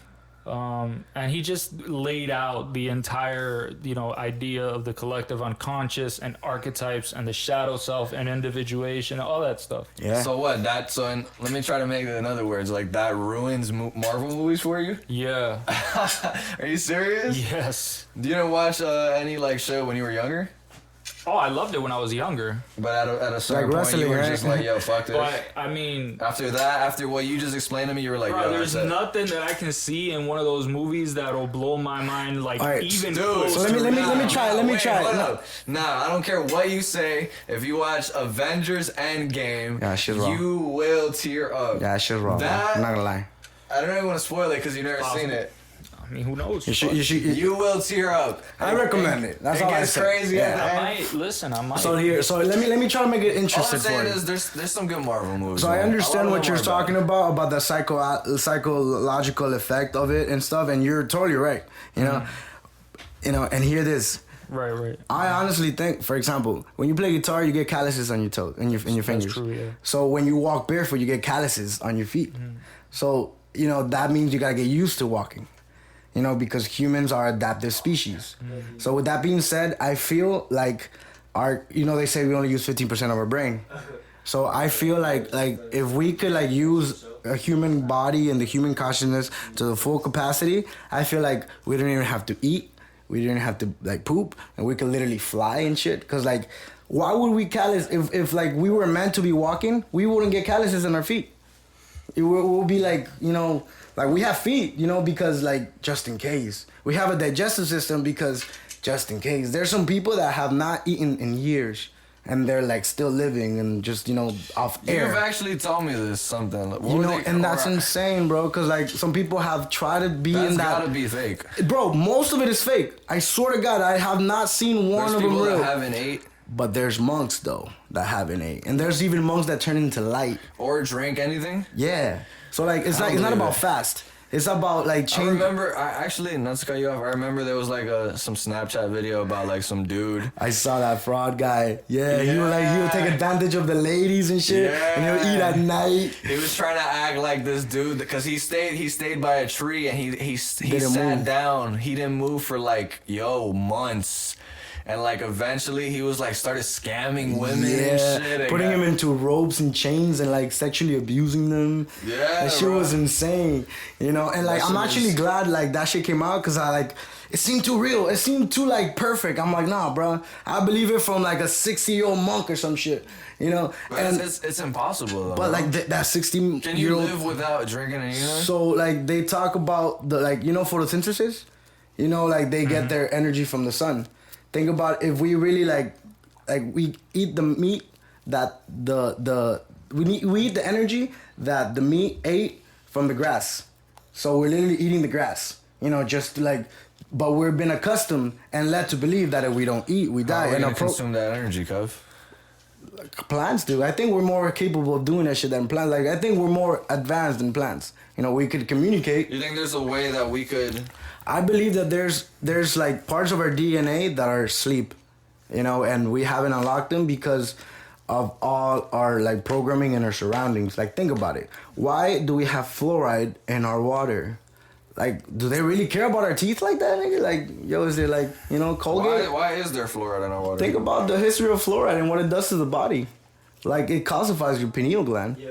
And he just laid out the entire, you know, idea of the collective unconscious and archetypes and the shadow self and individuation, all that stuff. Yeah. So what? Let me try to make it in other words. Like that ruins Marvel movies for you? Yeah. Are you serious? Yes. You didn't watch any like show when you were younger? Oh, I loved it when I was younger. But at a certain Like point, you wrestling, were right? just like, yo, fuck this. But I mean, After what you just explained to me, you were like, bro, yo, there's that's it. nothing that I can see in one of those movies that'll blow my mind like All right, even Dude, close so let me to try it. Let me Wait, try hold it. up. Nah, I don't care what you say. If you watch Avengers Endgame, Yeah, shit's wrong. you will tear up. Yeah, shit's wrong. Man. That- I'm not gonna lie. I don't even want to spoil it because you've never seen it. I mean, who knows? You should. You will tear up. I recommend it. That's it all I gets say. crazy at the Yeah. I end. might listen. I might. So let me try to make it All interesting I'm for saying you. is there's some good Marvel movies. So I man. understand A lot what of you're them are talking bad. about the psychological effect of it and stuff, and you're totally right. You know, and hear this. right. I honestly think, for example, when you play guitar, you get calluses on your toes and your fingers. true, yeah. So when you walk barefoot, you get calluses on your feet. So that means you gotta get used to walking. Because humans are adaptive species. So with that being said, I feel like they say we only use 15% of our brain. So I feel like if we could like use a human body and the human consciousness to the full capacity, I feel like we don't even have to eat. We didn't have to like poop, and we could literally fly and shit. Cause like, why would we callus if like we were meant to be walking? We wouldn't get calluses on our feet. We'll be like, you know, like we have feet, you know, because like just in case. We have a digestive system because just in case. There's some people that have not eaten in years and they're like still living and just, you know, off air. You've actually told me this something. What You were know, they- and that's or- insane, bro. Cause like some people have tried to be That's in that. gotta be fake. Bro, most of it is fake. I swear to God, I have not seen one There's of them people real. that haven't ate But there's monks though that haven't ate, and there's even monks that turn into light. or drank anything. Yeah. So like it's I like don't it's not believe about it. fast. It's about like I change. remember, actually, not to cut you off, I remember there was like some Snapchat video about like some dude. I saw that fraud guy. Yeah, he would take advantage of the ladies and shit, and he'll eat at night. He was trying to act like this dude because he stayed by a tree and he Didn't sat move. down. He didn't move for like months. And like eventually he was like started scamming women and shit. and putting got- him into ropes and chains and like sexually abusing them. Yeah, that shit bro. was insane, you know. And like That I'm shit actually was- glad like that shit came out because I like it seemed too real. It seemed too like perfect. I'm like, nah, bro. I believe it from like a 60-year-old monk or some shit, you know. But And it's impossible though. but like that 60 can year you old. live without drinking and eating? So like they talk about the like, you know, photosynthesis, you know, like they get their energy from the sun. Think about if we really like we eat the meat that we eat the energy that the meat ate from the grass. So we're literally eating the grass, you know, just like, but we've been accustomed and led to believe that if we don't eat, we How die. are we And gonna consume that energy, Cov? plants do. I think we're more capable of doing that shit than plants. Like I think we're more advanced than plants. You know, we could communicate. You think there's a way that we could? I believe that there's like parts of our DNA that are asleep, you know, and we haven't unlocked them because of all our like programming and our surroundings. Like think about it. Why do we have fluoride in our water? Like, do they really care about our teeth like that, nigga? Like, yo, is it like, you know, Colgate? Why is there fluoride in our water? Think about the history of fluoride and what it does to the body. Like, it calcifies your pineal gland. Yeah.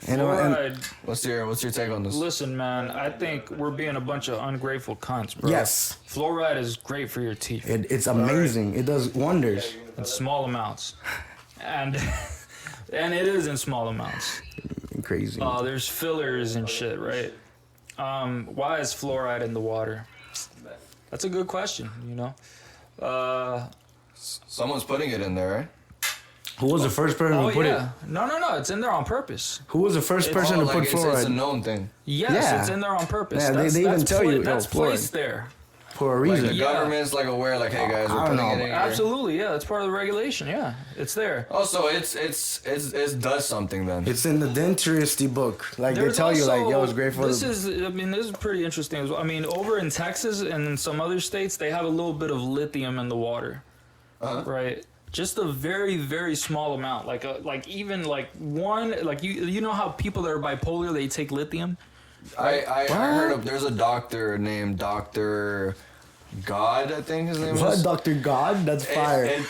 You know, and Fluoride. What's your take on this? Listen, man, I think we're being a bunch of ungrateful cunts, bro. yes, Fluoride is great for your teeth it's amazing. It does wonders. in small amounts. And and it is in small amounts. Crazy. There's fillers and shit, right? Why is fluoride in the water? That's a good question, you know? Someone's putting it in there, right? Who was the first person Oh, to put yeah. it? No, it's in there on purpose. Who was the first person to put it's fluoride a known thing. Yes, Yeah. it's in there on purpose. Yeah, they even tell you, yo, That's fluoride. placed there. for a Like reason? the Yeah. government's like aware, like, hey guys, we're I don't putting know, it in here. Absolutely, yeah. That's part of the regulation. Yeah, it's there. Also, it does something then. It's in the dentistry book. Like There's they tell you, like, also- yo, it's great for this the. this is pretty interesting as well. I mean, over in Texas and in some other states, they have a little bit of lithium in the water, right? Just a very, very small amount, like even like one, like you know how people that are bipolar, they take lithium. I heard of there's a doctor named Dr. God, I think his name What, is. Dr. God? That's fire.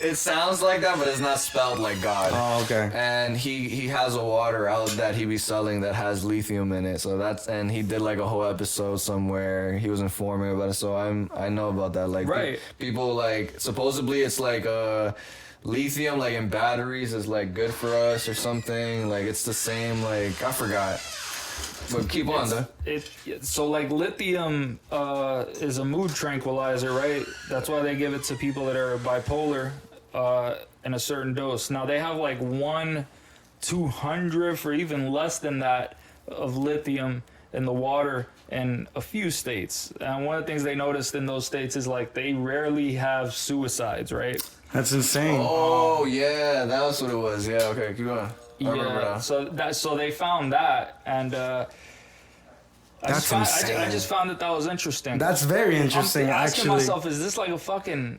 It sounds like that, but it's not spelled like God. Oh, okay. And he has a water out that he be selling that has lithium in it. So and he did like a whole episode somewhere. He was informing about it. So I know about that. Like Right. people like supposedly it's like lithium like in batteries is like good for us or something. Like it's the same like I forgot. But keep on though. So like lithium is a mood tranquilizer, right? That's why they give it to people that are bipolar in a certain dose. Now they have like 1/200 or even less than that of lithium in the water in a few states. And one of the things they noticed in those states is like they rarely have suicides, right? That's insane. Oh yeah, that was what it was. Yeah, okay, keep going. I remember now. So they found that, and That's insane. I just found that was interesting. That's very interesting, I'm asking actually. myself, is this like a fucking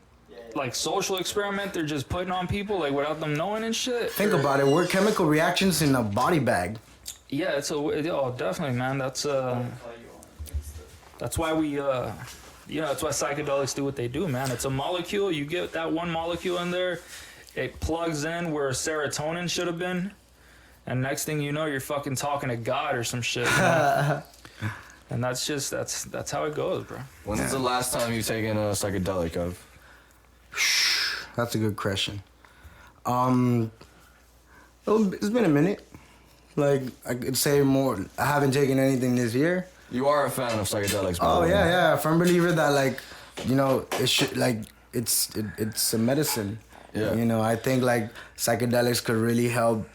like social experiment they're just putting on people like without them knowing and shit? Think about it. We're chemical reactions in a body bag. Yeah, definitely, man. That's why we that's why psychedelics do what they do, man. It's a molecule. You get that one molecule in there, it plugs in where serotonin should have been, and next thing you know, you're fucking talking to God or some shit. You know? And that's how it goes, bro. When's the last time you taken a psychedelic of? That's a good question. It's been a minute. Like I could say more. I haven't taken anything this year. You are a fan of psychedelics, by Oh the way. yeah. Firm believer that like, you know, it should like it's a medicine. Yeah. You know, I think like psychedelics could really help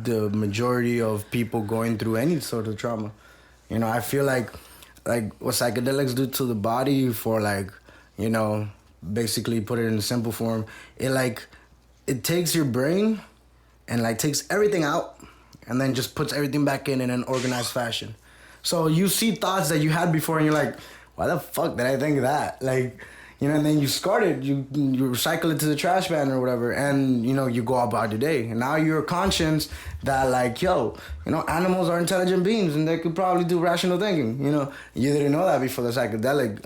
the majority of people going through any sort of trauma. You know, I feel like what psychedelics do to the body for like, you know, basically put it in a simple form, it takes your brain and like takes everything out and then just puts everything back in an organized fashion. So you see thoughts that you had before and you're like, why the fuck did I think that? Like, you know, and then you discard it, you recycle it to the trash bin or whatever, and, you know, you go about your day. And now you're conscious that, like, yo, you know, animals are intelligent beings and they could probably do rational thinking, you know. You didn't know that before the psychedelic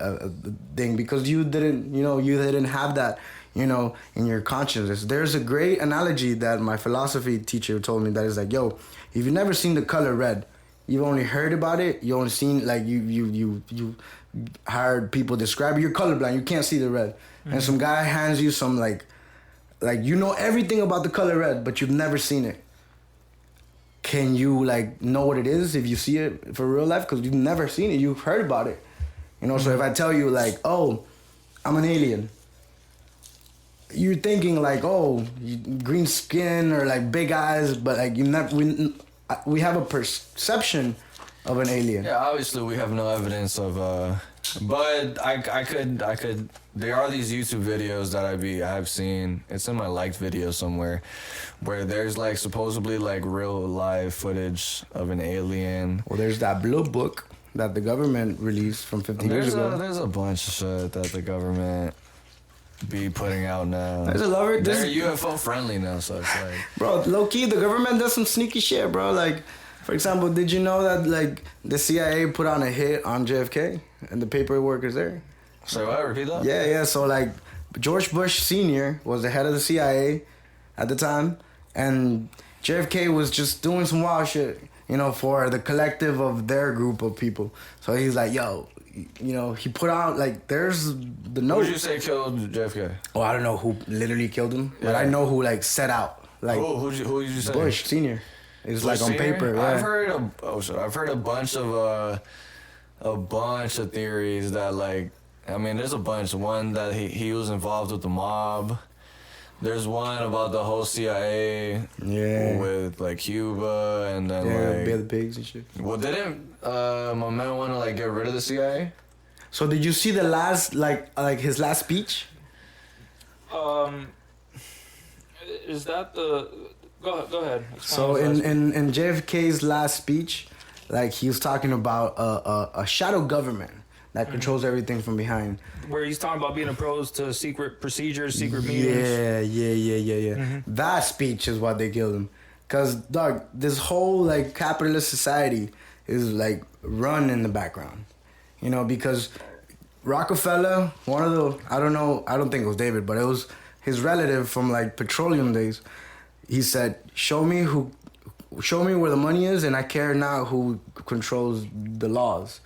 thing because you didn't have that, you know, in your consciousness. There's a great analogy that my philosophy teacher told me that is like, yo, if you've never seen the color red, you've only heard about it, you only seen, like, you heard people describe it, you're colorblind, you can't see the red. Mm-hmm. And some guy hands you some, like you know everything about the color red, but you've never seen it. Can you, like, know what it is if you see it for real life? Because you've never seen it, you've heard about it. You know, so if I tell you, like, oh, I'm an alien, you're thinking, like, oh, green skin or, like, big eyes, but, like, we have a perception of an alien. Yeah, obviously we have no evidence of, but I could. There are these YouTube videos that I've seen. It's in my liked video somewhere, where there's like supposedly like real live footage of an alien. Well, there's that blue book that the government released from 50 years ago. There's a bunch of shit that the government be putting out now. There's a lover. They're UFO friendly now, so it's like, bro, low key, the government does some sneaky shit, bro. Like, for example, did you know that like the CIA put on a hit on JFK and the paperwork is there? So what? Repeat that? Yeah. So like, George Bush Sr. was the head of the CIA at the time, and JFK was just doing some wild shit, you know, for the collective of their group of people. So he's like, yo, you know, he put out, like, there's the note. Who did you say killed JFK? Oh, I don't know who literally killed him, but Yeah. I know who, like, set out. Like, Who did you say? Bush Sr. It's like on Senior? paper. Yeah. I've heard a bunch of theories that, like, I mean, there's a bunch. One that he was involved with the mob. There's one about the whole CIA. Yeah. With like Cuba and then Yeah, Bill the like. Pigs and shit. Well, didn't my man want to like get rid of the CIA? So did you see the last, like his last speech? Is that the? Go ahead. So in JFK's last speech, like, he was talking about a shadow government that controls everything from behind. Where he's talking about being opposed to secret procedures, secret meetings. Yeah. Mm-hmm. That speech is what they killed him. Cause, dog, this whole, like, capitalist society is, like, run in the background. You know, because Rockefeller, one of the, I don't think it was David, but it was his relative from, like, petroleum days. He said, show me where the money is, and I care not who controls the laws.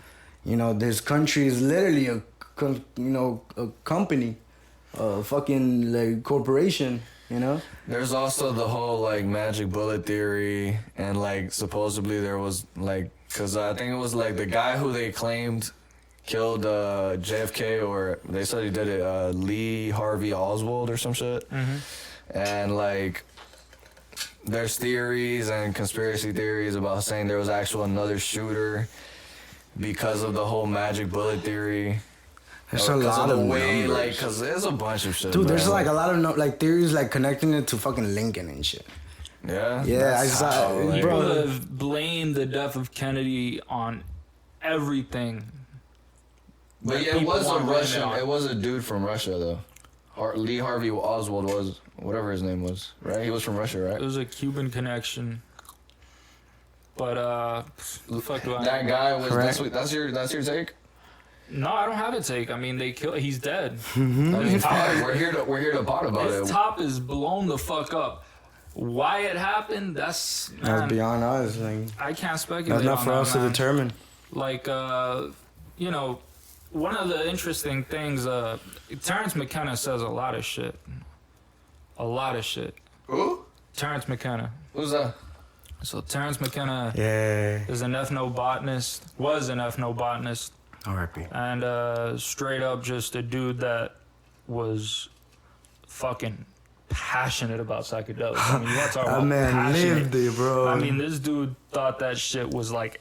You know, this country is literally a company, a fucking, like, corporation, you know? There's also the whole like magic bullet theory, and like supposedly there was like, cause I think it was like the guy who they claimed killed JFK, or they said he did it, Lee Harvey Oswald or some shit. Mm-hmm. And like, there's theories and conspiracy theories about saying there was actually another shooter because of the whole magic bullet theory. There's a lot of way, numbers. like, cause there's a bunch of shit. Dude, there's man. like a lot of like theories, like, connecting it to fucking Lincoln and shit. Yeah. Yeah, I That's saw how, it, like, People bro. have blamed the death of Kennedy on everything. But that yeah, it people was a want to blame Russian. on. It was a dude from Russia though. Lee Harvey Oswald was whatever his name was, right? He was from Russia, It right? was a Cuban connection. But the fuck do I That know? guy was. Correct. That's your take. No, I don't have a take. I mean, he's dead. I mean, fine, we're here to pot about His it. top is blown the fuck up. Why it happened? That's That's beyond us. Like, I can't speculate. that's not on for that, us to man. determine. Like, you know, one of the interesting things, Terrence McKenna says a lot of shit. A lot of shit. Who? Terrence McKenna. Who's that? So Terrence McKenna Yeah. is an ethnobotanist, was an ethnobotanist, R.I.P. and straight up just a dude that was fucking passionate about psychedelics. I mean, you want to talk That about man passionate. lived it, bro. I mean, this dude thought that shit was like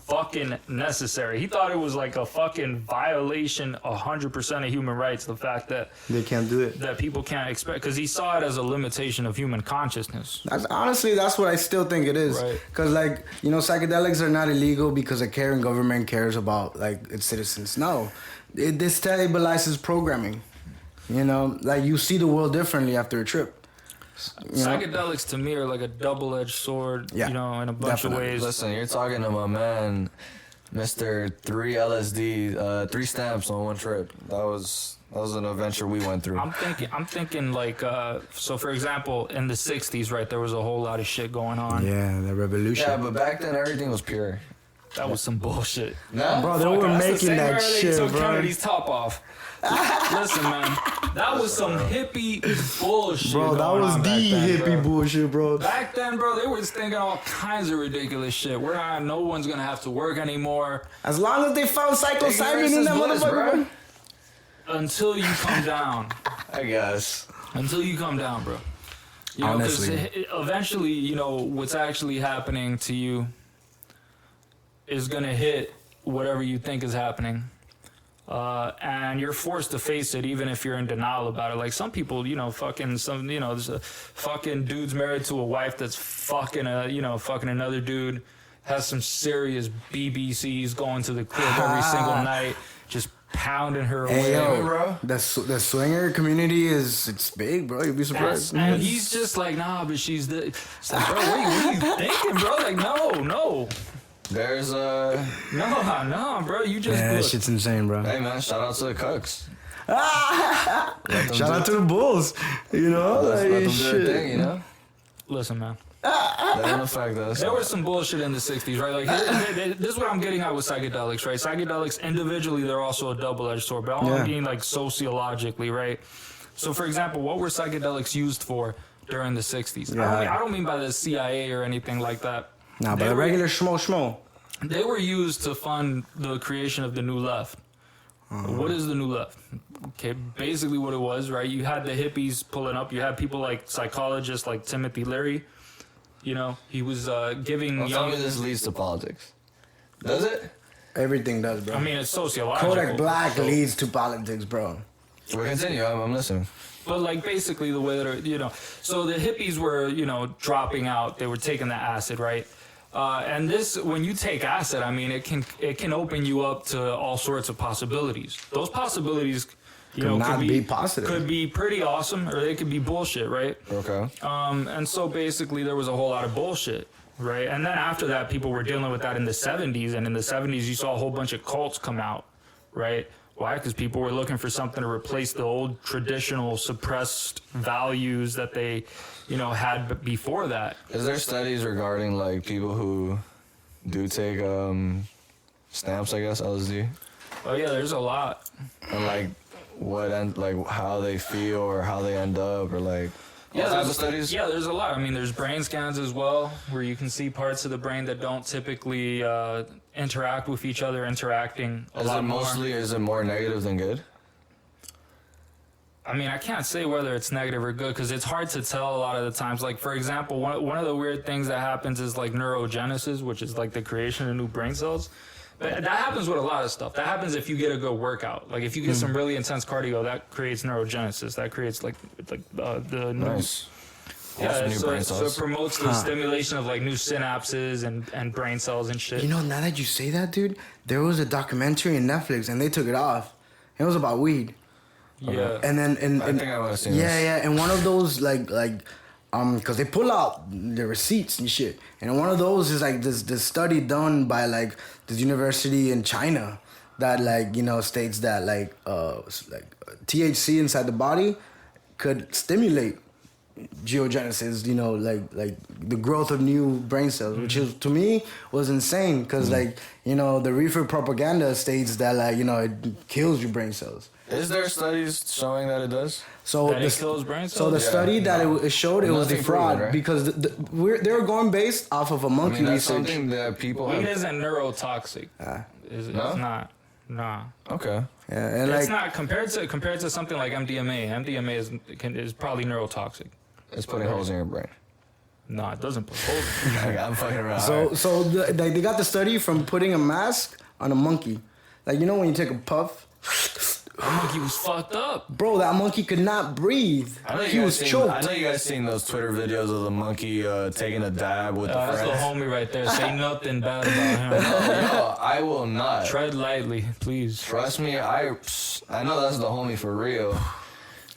fucking necessary. He thought it was like a fucking violation, 100% of human rights. The fact that they can't do it. that people can't expect, because he saw it as a limitation of human consciousness. That's what I still think it is. Right. Because, like, you know, psychedelics are not illegal because a caring government cares about, like, its citizens. No. It destabilizes programming. You know, like, you see the world differently after a trip. You know? Psychedelics to me are like a double-edged sword, Yeah, you know, in a bunch definitely. of ways. Listen, you're talking to my man, Mr. 3 LSD, 3 stamps on one trip. That was an adventure we went through. I'm thinking like, so for example, in the 60s, right, there was a whole lot of shit going on. Yeah, the revolution. Yeah, but back then everything was pure. That was some bullshit. No, Bro, they Fuck, were that's the making same that era they shit, took bro. Kennedy's top off. Listen, man, that was some hippie bullshit. Bro, that going was on the back then, hippie bro. bullshit, bro. Back then, bro, they was thinking all kinds of ridiculous shit. No one's gonna have to work anymore As long as they found psilocybin Ignorance in is that bliss, motherfucker, bro. bro. until you come down. I guess. Until you come down, bro. You know, 'cause Honestly. eventually, you know, what's actually happening to you is gonna hit whatever you think is happening. And you're forced to face it, even if you're in denial about it. Like some people, you know, there's a fucking dude's married to a wife that's fucking another dude, has some serious BBCs going to the crib every single night, just pounding her away. Hey, yo, bro. the swinger community it's big, bro. You'd be surprised. And he's just like, nah, but she's the. It's like, bro, what are you thinking, bro? Like, no. There's No, bro. You just Yeah, that look. shit's insane, bro. hey man, shout out to the Cooks. Shout out to the Bulls. You know, Let them like, do shit. their thing, you know. Listen, man. That don't affect us. There was some bullshit in the 60s, right? Like, this is what I'm getting at with psychedelics, right? Psychedelics, individually, they're also a double-edged sword, but I'm Yeah. mean, like, sociologically, right? So, for example, what were psychedelics used for during the 60s? Yeah. I don't mean by the CIA or anything like that. Nah, but They a were- regular schmo. They were used to fund the creation of the New Left. What is the New Left? Okay, basically what it was, right? You had the hippies pulling up. You had people like psychologists like Timothy Leary. You know, he was giving Don't tell young. me this leads to politics. Does it? Everything does, bro. I mean, it's sociological. Kodak Black So- leads to politics, bro. Well, continue. I'm listening. But like basically the way that so the hippies were dropping out. They were taking the acid, right? And this, when you take acid, I mean, it can open you up to all sorts of possibilities. Those possibilities, Not could be positive. could be pretty awesome, or they could be bullshit, right? Okay. And so basically, there was a whole lot of bullshit, right? And then after that, people were dealing with that in the 70s, and in the 70s, you saw a whole bunch of cults come out, right? Why? Because people were looking for something to replace the old traditional suppressed values that they, had before that. Is there studies regarding like people who do take stamps? I guess LSD, Oh yeah, there's a lot. and like how they feel or how they end up or like. all types of studies. Yeah, there's a lot. I mean, there's brain scans as well, where you can see parts of the brain that don't typically interact with each other, interacting a lot more. Is it more negative than good? I mean, I can't say whether it's negative or good because it's hard to tell a lot of the times. Like, for example, one of the weird things that happens is like neurogenesis, which is like the creation of new brain cells. But that happens with a lot of stuff. That happens if you get a good workout. Like, if you get some really intense cardio, that creates neurogenesis. That creates the Nice. Yeah, Awesome new so brain it cells. promotes the stimulation of like new synapses and brain cells and shit. You know, now that you say that, dude, there was a documentary in Netflix and they took it off. It was about weed. Yeah. And then I think I might have seen yeah, this. yeah, and one of those because they pull out the receipts and shit, and one of those is like this study done by like this university in China that states that THC inside the body could stimulate geogenesis, like the growth of new brain cells, which is to me was insane because the reefer propaganda states that it kills your brain cells. Is there studies showing that it does? So That it kills brain so the cells? study that it showed it was the Nothing fraud proven, right? because they were going based off of a I monkey mean, that's research. something that people Weed have. isn't neurotoxic. It's No? not. Nah. Okay. Yeah, and It's like not compared to something like MDMA. MDMA is probably neurotoxic. It's putting holes in your brain. No, it doesn't put holes in it. Like, I'm fucking around. they got the study from putting a mask on a monkey. Like, you know when you take a puff, That monkey was fucked up. bro, that monkey could not breathe. He was I choked. know you guys seen those Twitter videos of the monkey taking a dab with the That's the friends. homie right there. Say nothing bad about him. No, I will not. Tread lightly, please. Trust me, I know that's the homie for real.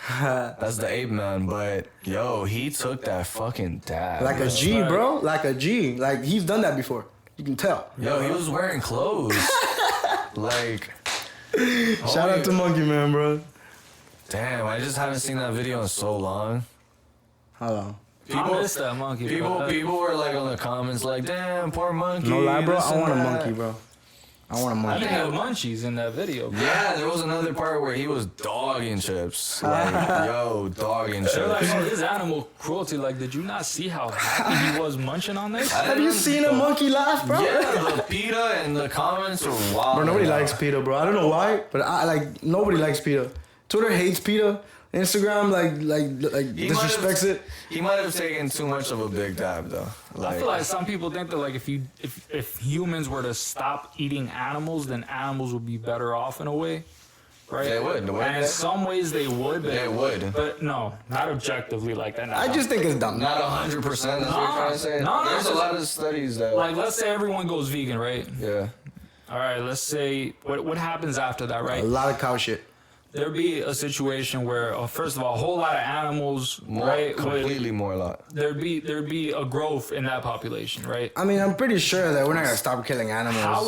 That's the ape man, but yo, he took that fucking dab. Like a G, bro. Like a G. Like he's done that before. You can tell. Yo, he was wearing clothes. Like, Shout out to Monkey Man, bro. damn, I just haven't seen that video in so long. Hold on. I missed that monkey. bro. People were like on the comments like, damn, poor monkey. No lie, bro. this I and want a that. monkey, bro. I want a I monkey. think had munchies in that video. Bro. Yeah, there was another part where he was dogging chips. Like, yo, dogging They're like, chips. oh, this animal cruelty. Like, did you not see how happy he was munching on this? Have you seen a monkey laugh, bro? Yeah, the PETA and the comments were wild. Bro, nobody likes PETA, bro. I don't know why, but nobody likes PETA. Twitter hates PETA. Instagram He might have- disrespects it. He might have taken too much of a big dab, though. I feel like some people think that like if humans were to stop eating animals, then animals would be better off in a way, right? They would, wouldn't And in they? some ways they would, but They would. But no, not objectively like that. I just think it's dumb. Not 100%, that's what you're trying to say? No, There's a just- lot of studies that... like let's say everyone goes vegan, right? yeah. All right, let's say what happens after that, A right? lot of cow shit. There'd be a situation where, first of all, a whole lot of animals, right? Completely more a lot. There'd be a growth in that population, right? I mean, I'm pretty sure that we're not gonna stop killing animals. How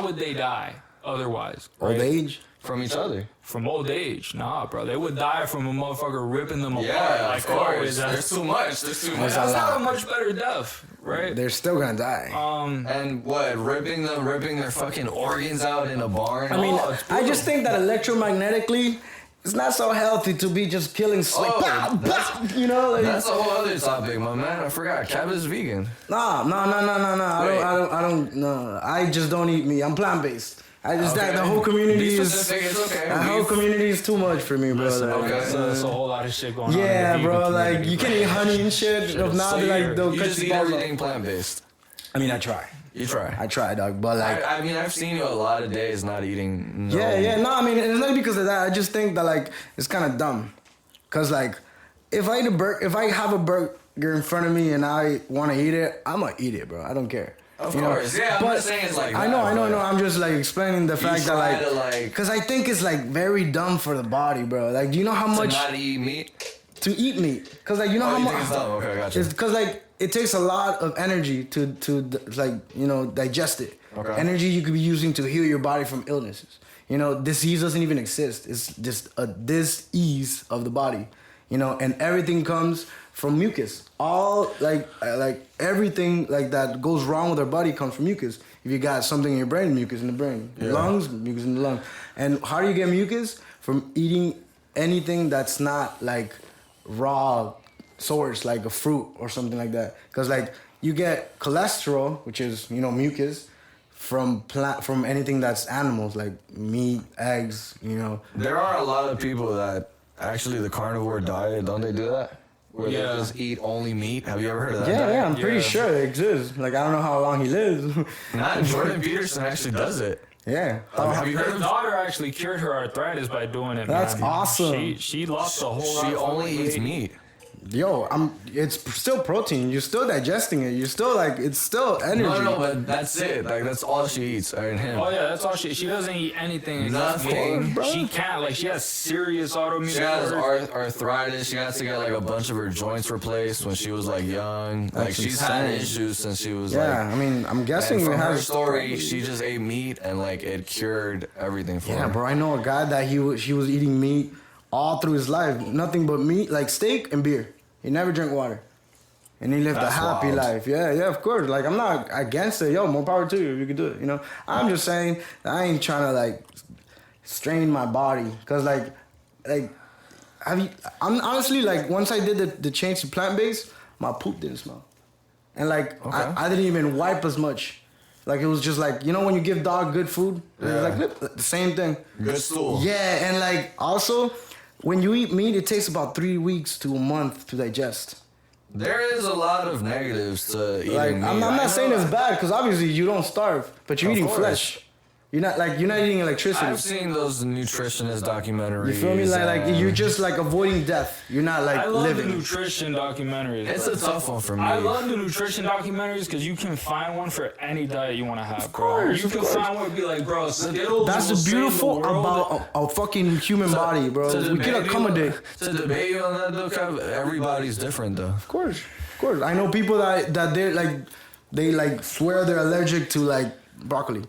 would they die otherwise? Old right? age? From each other. From old age? Nah, bro. They would die from a motherfucker ripping them apart. Yeah, Like of course. always. There's too much. There's too much. That's a not lot. a much better death, right? They're still gonna die. And what? Ripping their fucking organs out in a barn? I mean, it's I just think that electromagnetically, it's not so healthy to be just killing. Oh, You know, like, that's a whole other topic, my man. I forgot. Kev is vegan. no. I don't. No, I just don't eat meat. I'm plant based. I just that the whole community Be is. specific, it's okay. The whole community is too much for me, bro. Listen, Like, okay, so there's a whole lot of shit going on. yeah, in the bro. vegan Like community, you bro. can eat honey and shit. If not, so they like they'll You cut just your eat balls off. everything plant-based. I mean, I try. You try. I try, dog. But like. I mean, I've seen you a lot of days not eating. No. Yeah. No, I mean, it's not because of that. I just think that like it's kind of dumb, cause like if I have a burger in front of me and I want to eat it, I'm gonna eat it, bro. I don't care. Of You know? course. Yeah, I'm But not saying it's like I that, know. but I'm just like explaining the fact that try to, like- cause I think it's like very dumb for the body, bro. Like, do you know how To much not eat meat. to eat meat? Cause like you know Oh, how you much. think it's dumb? Okay, I got you. It's cause like it takes a lot of energy to like digest it. Okay. Energy you could be using to heal your body from illnesses. You know, disease doesn't even exist. It's just a dis-ease of the body. You know, and everything comes from mucus. All like everything like that goes wrong with our body comes from mucus. If you got something in your brain, mucus in the brain. Yeah. Lungs, mucus in the lung. And how do you get mucus? From eating anything that's not like raw source, like a fruit or something like that. Because like you get cholesterol, which is mucus, from anything that's animals, like meat, eggs. There are a lot of people that actually the carnivore diet, don't they do that? Where Yeah. they just eat only meat. Have you ever heard of that? Yeah, diet? I'm pretty sure it exists. Like I don't know how long he lives. Not Jordan Peterson actually does it. Yeah. Have you heard Her of? daughter actually cured her arthritis by doing it. That's man. awesome. She lost a whole lot. She of only fucking eats weight. meat. Yo, it's still protein. You're still digesting it. You're still it's still energy. No, but that's it. Like that's all she eats. And him. Oh yeah, that's all she doesn't eat anything. except Nothing. meat. Bro. She can't she has serious autoimmune. She has disorders. arthritis. She had to get like a bunch of her joints replaced when she was like young. Like That's she's had insane. issues since she was Yeah, like. I mean, I'm guessing And it from her has. story, she just ate meat and like it cured everything for Yeah, her. bro. I know a guy that he was eating meat all through his life, nothing but meat, like steak and beer. He never drank water, and he lived That's a happy wild. life. Yeah, of course. Like I'm not against it. Yo, more power to you if you could do it. I'm just saying that I ain't trying to strained my body. Cause like, I'm honestly like, once I did the change to plant-based, my poop didn't smell. And like, I didn't even wipe as much. Like, it was just like, you know when you give dog good food? It was like the same thing. Good stool. Yeah, and like, also, when you eat meat, it takes about 3 weeks to a month to digest. There is a lot of negatives to eating Like, meat. I'm not saying it's bad, because obviously you don't starve, but you're Of eating course. flesh. You're not eating electricity. I've seen those nutritionist documentaries. You feel me? Like and you're just like avoiding death. You're not like I love living. the nutrition documentaries. It's a tough one for me. I love the nutrition documentaries because you can find one for any diet you want to have, of course, You can find one and be like, bro, Skittles That's will the save beautiful the world. about a fucking human body, bro. We can accommodate. To debate you on that, though, Kev, everybody's different, though. Of course. I know people that they swear they're allergic to like broccoli.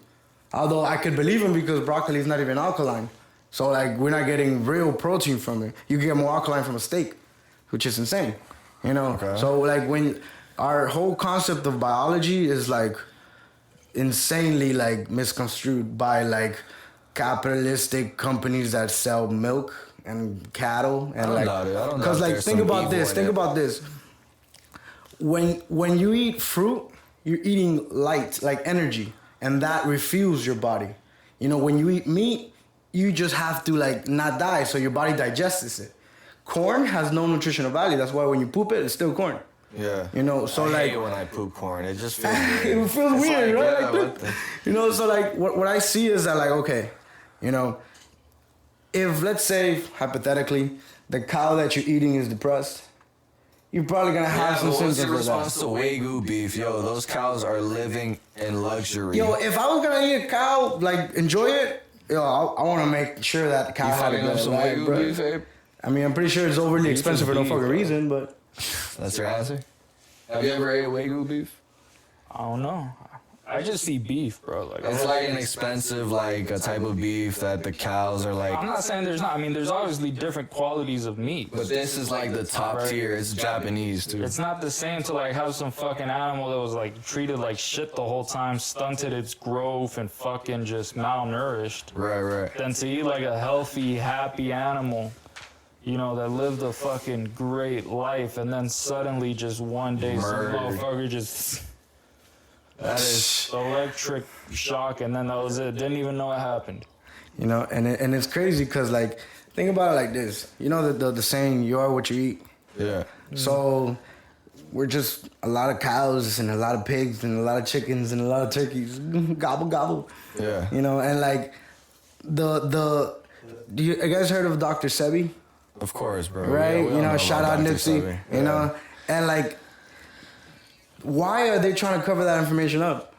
Although I could believe them because broccoli is not even alkaline. So like we're not getting real protein from it. You get more alkaline from a steak, which is insane. You know? Okay. So like when our whole concept of biology is like insanely like misconstrued by like capitalistic companies that sell milk and cattle and like because like think about this. When you eat fruit, you're eating light, like energy, and that refuels your body. You know, when you eat meat, you just have to like not die, so your body digests it. Corn has no nutritional value. That's why when you poop it, it's still corn. Yeah. You know, so I like hate when I poop corn. It just feels weird. it feels weird, like, right? yeah, Like, what the- you know, so like what I see is that like, okay, you know, if let's say hypothetically the cow that you're eating is depressed, you're probably gonna have Yeah, some but what's symptoms your of that. response to Wagyu beef? Yo, those cows are living in luxury. Yo, if I was gonna eat a cow, like enjoy it, yo, I want to make sure that the cow you had a fucking up good some life, Wagyu bro. beef, Abe? I mean, I'm pretty sure it's overly expensive for no beef, fucking bro. reason, but That's your answer? Have you ever ate Wagyu beef? I don't know. I just eat beef, bro. Like, It's like an expensive, like, a type of beef that the cows are like. I'm not saying there's not. I mean, there's obviously different qualities of meat. But this is like the top tier. It's Japanese, too. It's not the same to like have some fucking animal that was like treated like shit the whole time, stunted its growth, and fucking just malnourished. Right. Than to eat like a healthy, happy animal, you know, that lived a fucking great life, and then suddenly just one day Murdered. some motherfucker just That is. electric shock, and then that was it. Didn't even know it happened. you know, and it's crazy because like think about it like this. You know the saying, "You are what you eat." Yeah. So we're just a lot of cows and a lot of pigs and a lot of chickens and a lot of turkeys. Gobble gobble. Yeah. You know, and like do you guys heard of Dr. Sebi? Of course, bro. Right? Yeah, we You all know, about shout out Dr. Nipsey. Sebi. You know, and like, why are they trying to cover that information up?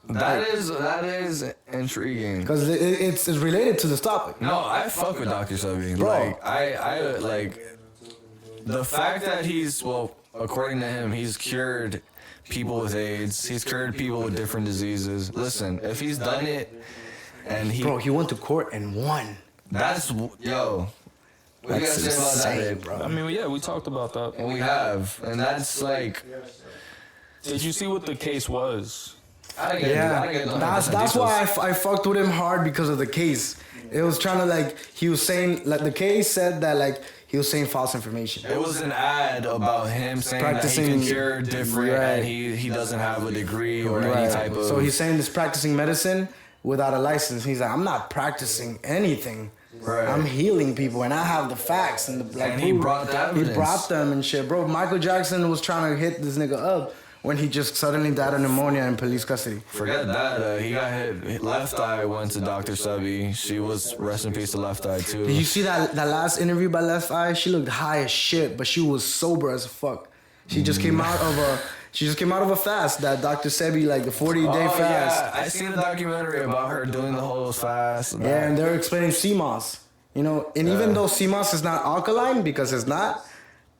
That is intriguing. Because it's related to this topic. No, I fuck with Dr. Sebi. Bro. Like, I like the fact that according to him, he's cured people with AIDS. He's cured people with different diseases. Listen, if he's done it, and Bro, he went to court and won. that's yo. What do you That's gotta say about that, insane, Abe? bro. I mean, yeah, we talked about that. And we have, and that's like, Did you see what the case was? I didn't get Yeah, the that's 100% why details. I fucked with him hard because of the case. It was trying to like he was saying like the case said that like he was saying false information. It was an ad about him saying that he Practicing- can cure different, Right. and he doesn't have a degree or any type of. So he's saying he's practicing medicine without a license. He's like, I'm not practicing anything. Right. I'm healing people, and I have the facts and the like. And he proof. brought the He evidence. brought them and shit, bro. Michael Jackson was trying to hit this nigga up when he just suddenly died of pneumonia in police custody. Forget that. He got hit. Left Eye went to Dr. Sebi. She was rest in peace to Left Eye too. Did you see that last interview by Left Eye? She looked high as shit, but she was sober as fuck. She just came out of a fast, that Dr. Sebi, like the 40-day fast. Yeah, I seen a documentary about her doing the whole fast. Yeah, and they're explaining CMOS. You know, and even though CMOS is not alkaline, because it's not,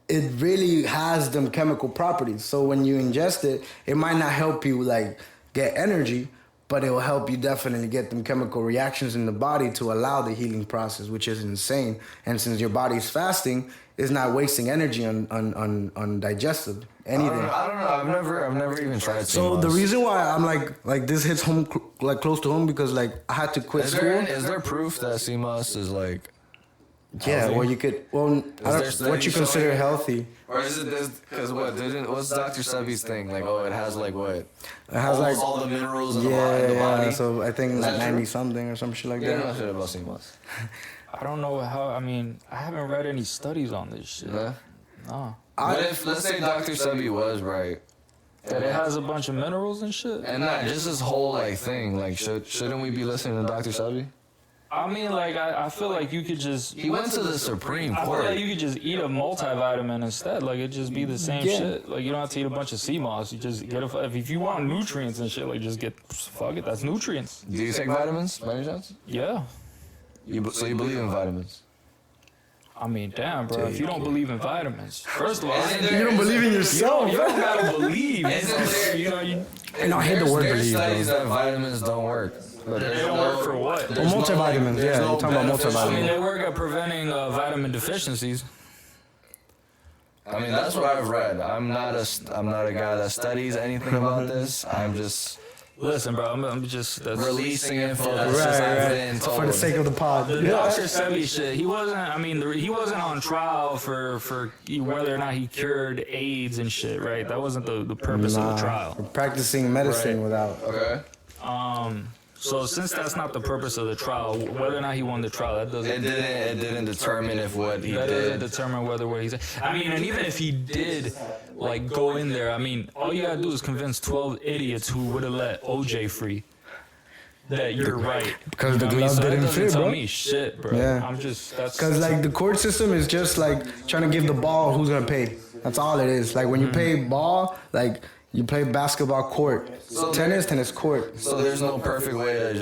it really has them chemical properties. So when you ingest it, it might not help you like get energy, but it will help you definitely get them chemical reactions in the body to allow the healing process, which is insane. And since your body's fasting, it's not wasting energy on digestive. anything. I don't know. I've never even tried. So the reason why I'm like this hits home like close to home because like I had to quit school. Is there proof that CMOS is like? Yeah, healthy? well you could. Well, what you studies consider showing- healthy? Or is it this? Because what's Dr. Sebi's thing? Like, oh, it has like what? It has like all the minerals in yeah, the body. So I think Is like that 90 true? something or some shit like Yeah, that. no shit about CMOS. I don't know how. I mean, I haven't read any studies on this shit. Yeah. No. What if, let's say Dr. Sebi was right, That it has a bunch of minerals and shit. and not just this whole like thing, like shouldn't we be listening to Dr. Sebi? I mean, like, I feel like you could just. He went to the Supreme I feel Court. like you could just eat a multivitamin instead. Like, it'd just be the same Yeah. shit. Like, you don't have to eat a bunch of sea moss. You just get if you want nutrients and shit, like, just get, fuck it, that's nutrients. Do you take vitamins by any chance? Yeah. So you believe in vitamins? I mean, damn, bro. If you don't believe in vitamins, first of all, You don't believe in yourself. you don't gotta believe. Isn't there- You know, you, And I hate the word There's believe. studies Bro. that vitamins don't work. But they don't work for what? Well, multivitamins, yeah, you're talking about beneficial- I mean, multivitamins. they work at preventing vitamin deficiencies. I mean, that's what I've read. I'm not a guy that studies anything about this. I'm just Listen, bro, I'm just that's, releasing info that's Right, just I've right. been told. For the sake of the pod. The Dr. Sebi shit. He wasn't. I mean, he wasn't on trial for whether or not he cured AIDS and shit, right? That wasn't the purpose of the trial. Practicing medicine Right. without. Okay. So since that's not the purpose of the trial, whether or not he won the trial, that doesn't. It didn't determine if what he That doesn't did. determine whether what he's. I mean, and even if he did, like, go in there, I mean, all you gotta do is convince 12 idiots who would have let OJ free that you're right. Because You the know what I mean? glove So that didn't doesn't fit, tell bro. me shit, bro. Yeah. I'm just that's. Because like the court system is just like trying to give the ball who's gonna pay. That's all it is. Like when you play ball, like you play basketball court, tennis court. So there's no perfect way to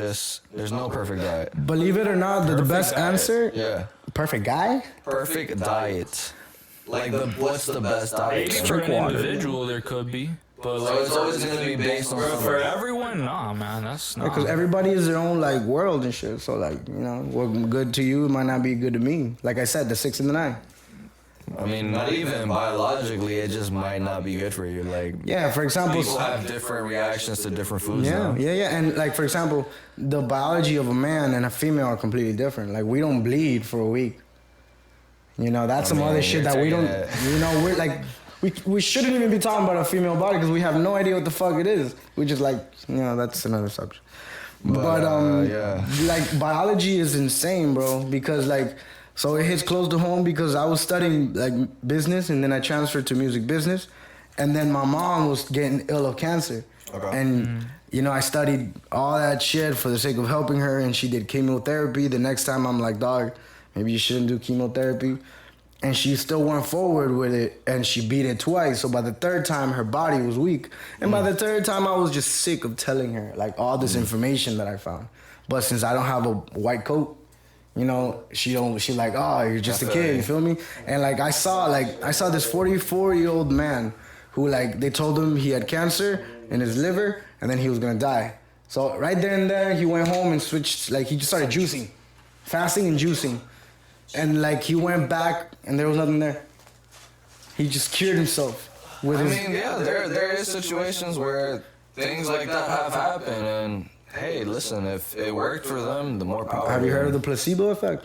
there's no perfect diet. Believe it or not, the best diet. answer. Yeah. Perfect guy. Perfect diet. Like what's the best Maybe diet? for Drink an water. individual there could be, but So like it's always gonna be based on for something. everyone, nah, man, that's not. Because everybody is their own like world and shit. So like what good to you might not be good to me. Like I said, the 6 and the 9. I mean, not even biologically, it just might not be good for you. Like Yeah, for example. people have different reactions to different foods. Yeah, now. yeah. And like for example, the biology of a man and a female are completely different. Like we don't bleed for a week. That's some mean, other shit you're that we don't. taking We're like, we shouldn't even be talking about a female body because we have no idea what the fuck it is. We just like, that's another subject. But yeah. like biology is insane, bro. Because like, so it hits close to home because I was studying like business and then I transferred to music business, and then my mom was getting ill of cancer, and I studied all that shit for the sake of helping her, and she did chemotherapy. The next time I'm like, dog, maybe you shouldn't do chemotherapy. And she still went forward with it, and she beat it twice. So by the third time, her body was weak. And by the third time, I was just sick of telling her, like, all this information that I found. But since I don't have a white coat, she like, oh, you're just a kid, you feel me? And like, I saw this 44-year-old man who, like, they told him he had cancer in his liver, and then he was gonna die. So right there and there, he went home and switched, like, he just started juicing, fasting and juicing. And like he went back and there was nothing there. He just cured himself with I his. mean, yeah, there is situations where things like that have happened, and hey, listen, if it worked for them, the more power. Have you heard of the placebo effect?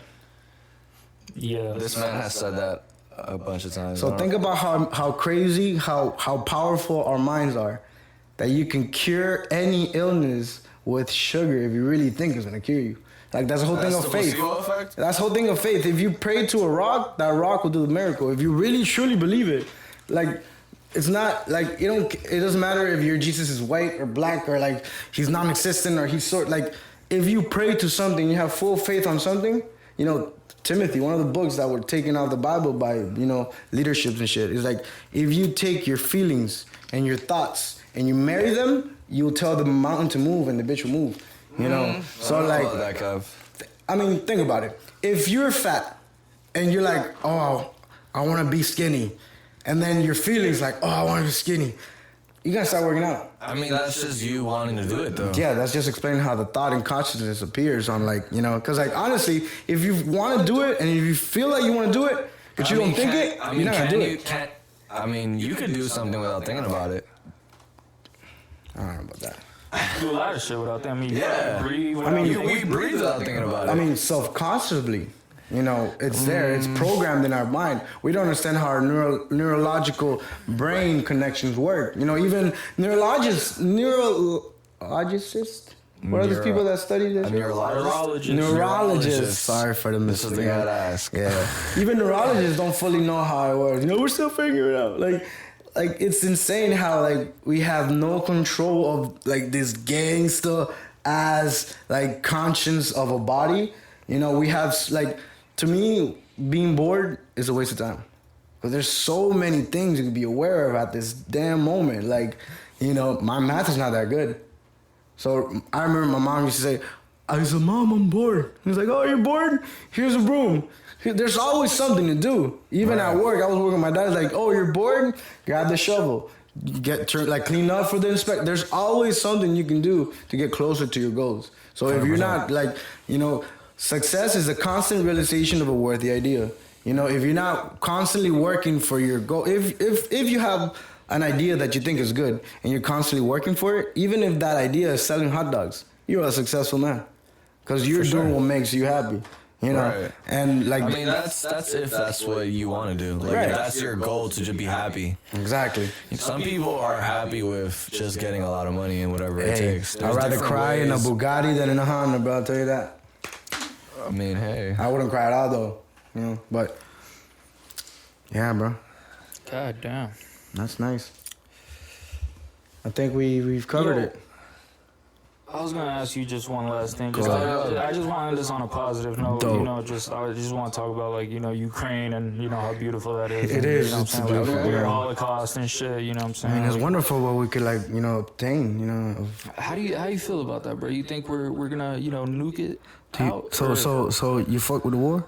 yeah. This man has said that a bunch of times. So think about how crazy, how powerful our minds are, that you can cure any illness with sugar if you really think it's gonna cure you. Like that's the whole thing That's of the faith. placebo effect? That's the whole thing of faith. If you pray to a rock, that rock will do the miracle. If you really truly believe it, like it's not like it doesn't matter if your Jesus is white or black or like he's non-existent or he's like if you pray to something, you have full faith on something, Timothy, one of the books that were taken out of the Bible by, leaderships and shit, is like if you take your feelings and your thoughts and you marry them, you'll tell the mountain to move and the bitch will move. So like, that, Kev. I mean, think about it. If you're fat and you're like, oh, I want to be skinny, and then your feelings like, oh, I want to be skinny, you gotta start working out. I mean, that's just you wanting to do it, though. Yeah, that's just explaining how the thought and consciousness appears on because like honestly, if you want to do it and if you feel like you want to do it, but you don't think it, you're not gonna do it. I mean, you could do something without thinking about it. I don't know about that. Do a lot of shit without that. I mean, Yeah. breathe I mean, without We breathe without thinking about it. I mean, self-consciously, you know, it's there. It's programmed in our mind. We don't understand how our neurological brain connections work. You know, even neurologists. What are those people that study this? A neurologist. Neurologists. Sorry for the This is mistake. the guy to ask. Yeah. Even neurologists don't fully know how it works. You know, we're still figuring it out. Like it's insane how like we have no control of like this gangster as like conscience of a body. You know, we have like, to me, being bored is a waste of time. Because there's so many things you can be aware of at this damn moment. Like, you know, my math is not that good. So I remember my mom used to say, I said, Mom, I'm bored. He was like, oh, you're bored? Here's a broom. There's always something to do. Even at work, I was working with my dad. Like, oh, you're bored? Grab the shovel. Clean up for the inspector. There's always something you can do to get closer to your goals. So if you're not like, you know, success is a constant realization of a worthy idea. You know, if you're not constantly working for your goal, if you have an idea that you think is good and you're constantly working for it, even if that idea is selling hot dogs, you're a successful man because you're doing what makes you happy. You know, Right. and like I mean, that's if that's what you want to do. Like, Right. if that's your goal to just be happy. exactly. Some people are happy with just getting a lot of money and whatever it Hey, takes. I'd There's rather different cry in a ways. Bugatti than in a Honda, bro. I'll tell you that. I mean, hey. I wouldn't cry at all though, you know. But yeah, bro, God damn. that's nice. I think we've covered Yo, it. I was gonna ask you just one last thing. Go Just ahead. I just wanted this on a positive note. Dope. You know, I just want to talk about like, you know, Ukraine and you know how beautiful that is. It and, is. You know what It's I'm saying? beautiful, Like, yeah. Holocaust and shit. You know what I'm saying? I mean, it's Like, wonderful what we could like, you know, obtain. You know, how do you feel about that, bro? You think we're gonna, you know, nuke it out? so you fuck with the war?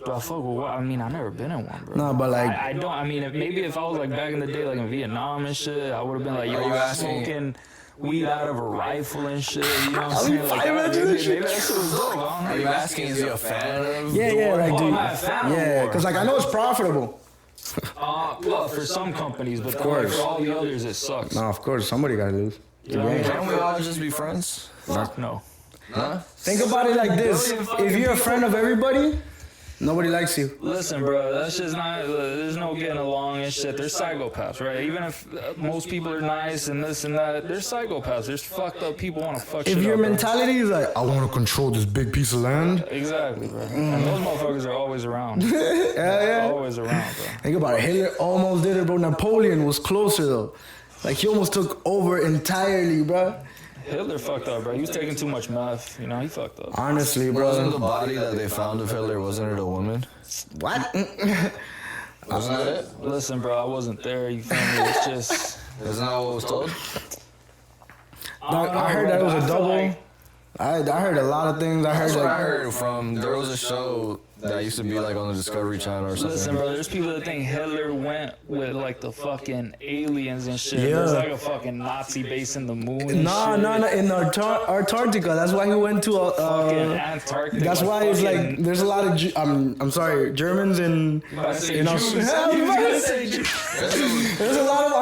Do I fuck with what? I mean, I've never been in one, bro. No, but like, I don't. I mean, if I was like back in the day, like in Vietnam and shit, I would have been like, yo, Are you I'm asking- smoking weed out of a rifle and shit. You know what I'm Are saying? you Like, imagine that maybe shit? that shit was dope. I don't know. Are you asking, is he a fan of yeah, the yeah, war? like, Oh, dude, I'm not a fan of yeah, war. because like I know it's profitable. Well, for some companies, but then, like, course. for all the others, it sucks. No, of course somebody gotta lose. You know what I mean? Can't we all just be friends? Fuck no. Huh? Think about it like this: if you're a friend of everybody, nobody likes you. Listen, bro, that's just not. There's no getting along and shit. There's psychopaths, right? Even if most people are nice and this and that, there's psychopaths. There's fucked up people want to fuck shit If your up, bro. mentality is like, I want to control this big piece of land. Exactly, bro. And those motherfuckers are always around. Yeah. Always around, bro. Think about it. Hitler almost did it, bro. Napoleon was closer though. Like he almost took over entirely, bro. Hitler fucked up, bro. He was taking too much meth. You know, he fucked up. Honestly, Wasn't the bro. body that they found of Hitler, wasn't it a woman? What? Wasn't that it? Listen, bro, I wasn't there. You feel me? It's just. Isn't that what was told? I heard that it was a double. I heard a lot of things. I heard That's what I like, heard from, there was a show that used to be like on the Discovery Channel or something. Listen, bro, there's people that think Hitler went with like the fucking aliens and shit. Yeah. There's like a fucking Nazi base in the moon. And no, shit. no, no. In Antarctica. That's why he went to. Fucking Antarctica. That's why it's like fucking- there's a lot of. I'm sorry, Germans in. You about to say in Jews. Australia. You about to say Jews. There's a lot of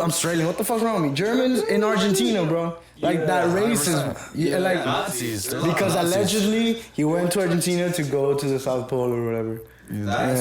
Australian. What the fuck's wrong with me? Germans in Argentina, bro. Like that racism. Yeah, like Nazis. There's because Nazis. allegedly he went to Argentina to go to the South Pole or whatever. That's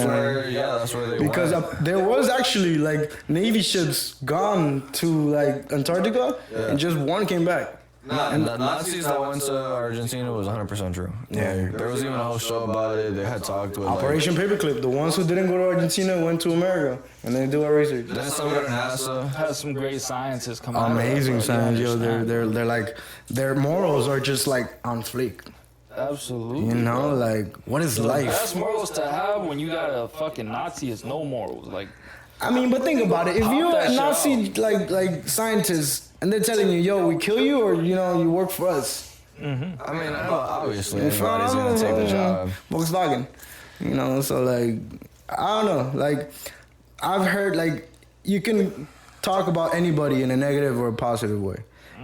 Yeah. that's where they Because went. there was actually like Navy ships gone to like Antarctica and just one came back. And the Nazis that went to Argentina was 100% true. Yeah. There was even a whole show about it. They had talked with Operation Paperclip. The ones who didn't go to Argentina went to America and they do our research. Then some go to NASA. Has some great scientists come out. of that, Amazing bro. You science, yo. understand? They're like their morals are just like on fleek. Absolutely. You know, bro. like what is The life? best morals to have when you got a fucking Nazi is no morals. Like, I mean, but think about it. If Pop you're that a shit Nazi like scientist and they're telling you, "Yo, we kill you," or you know, you work for us. I mean, obviously anybody's gonna take the job. Volkswagen. You know, so like I don't know. Like I've heard like you can talk about anybody in a negative or a positive way.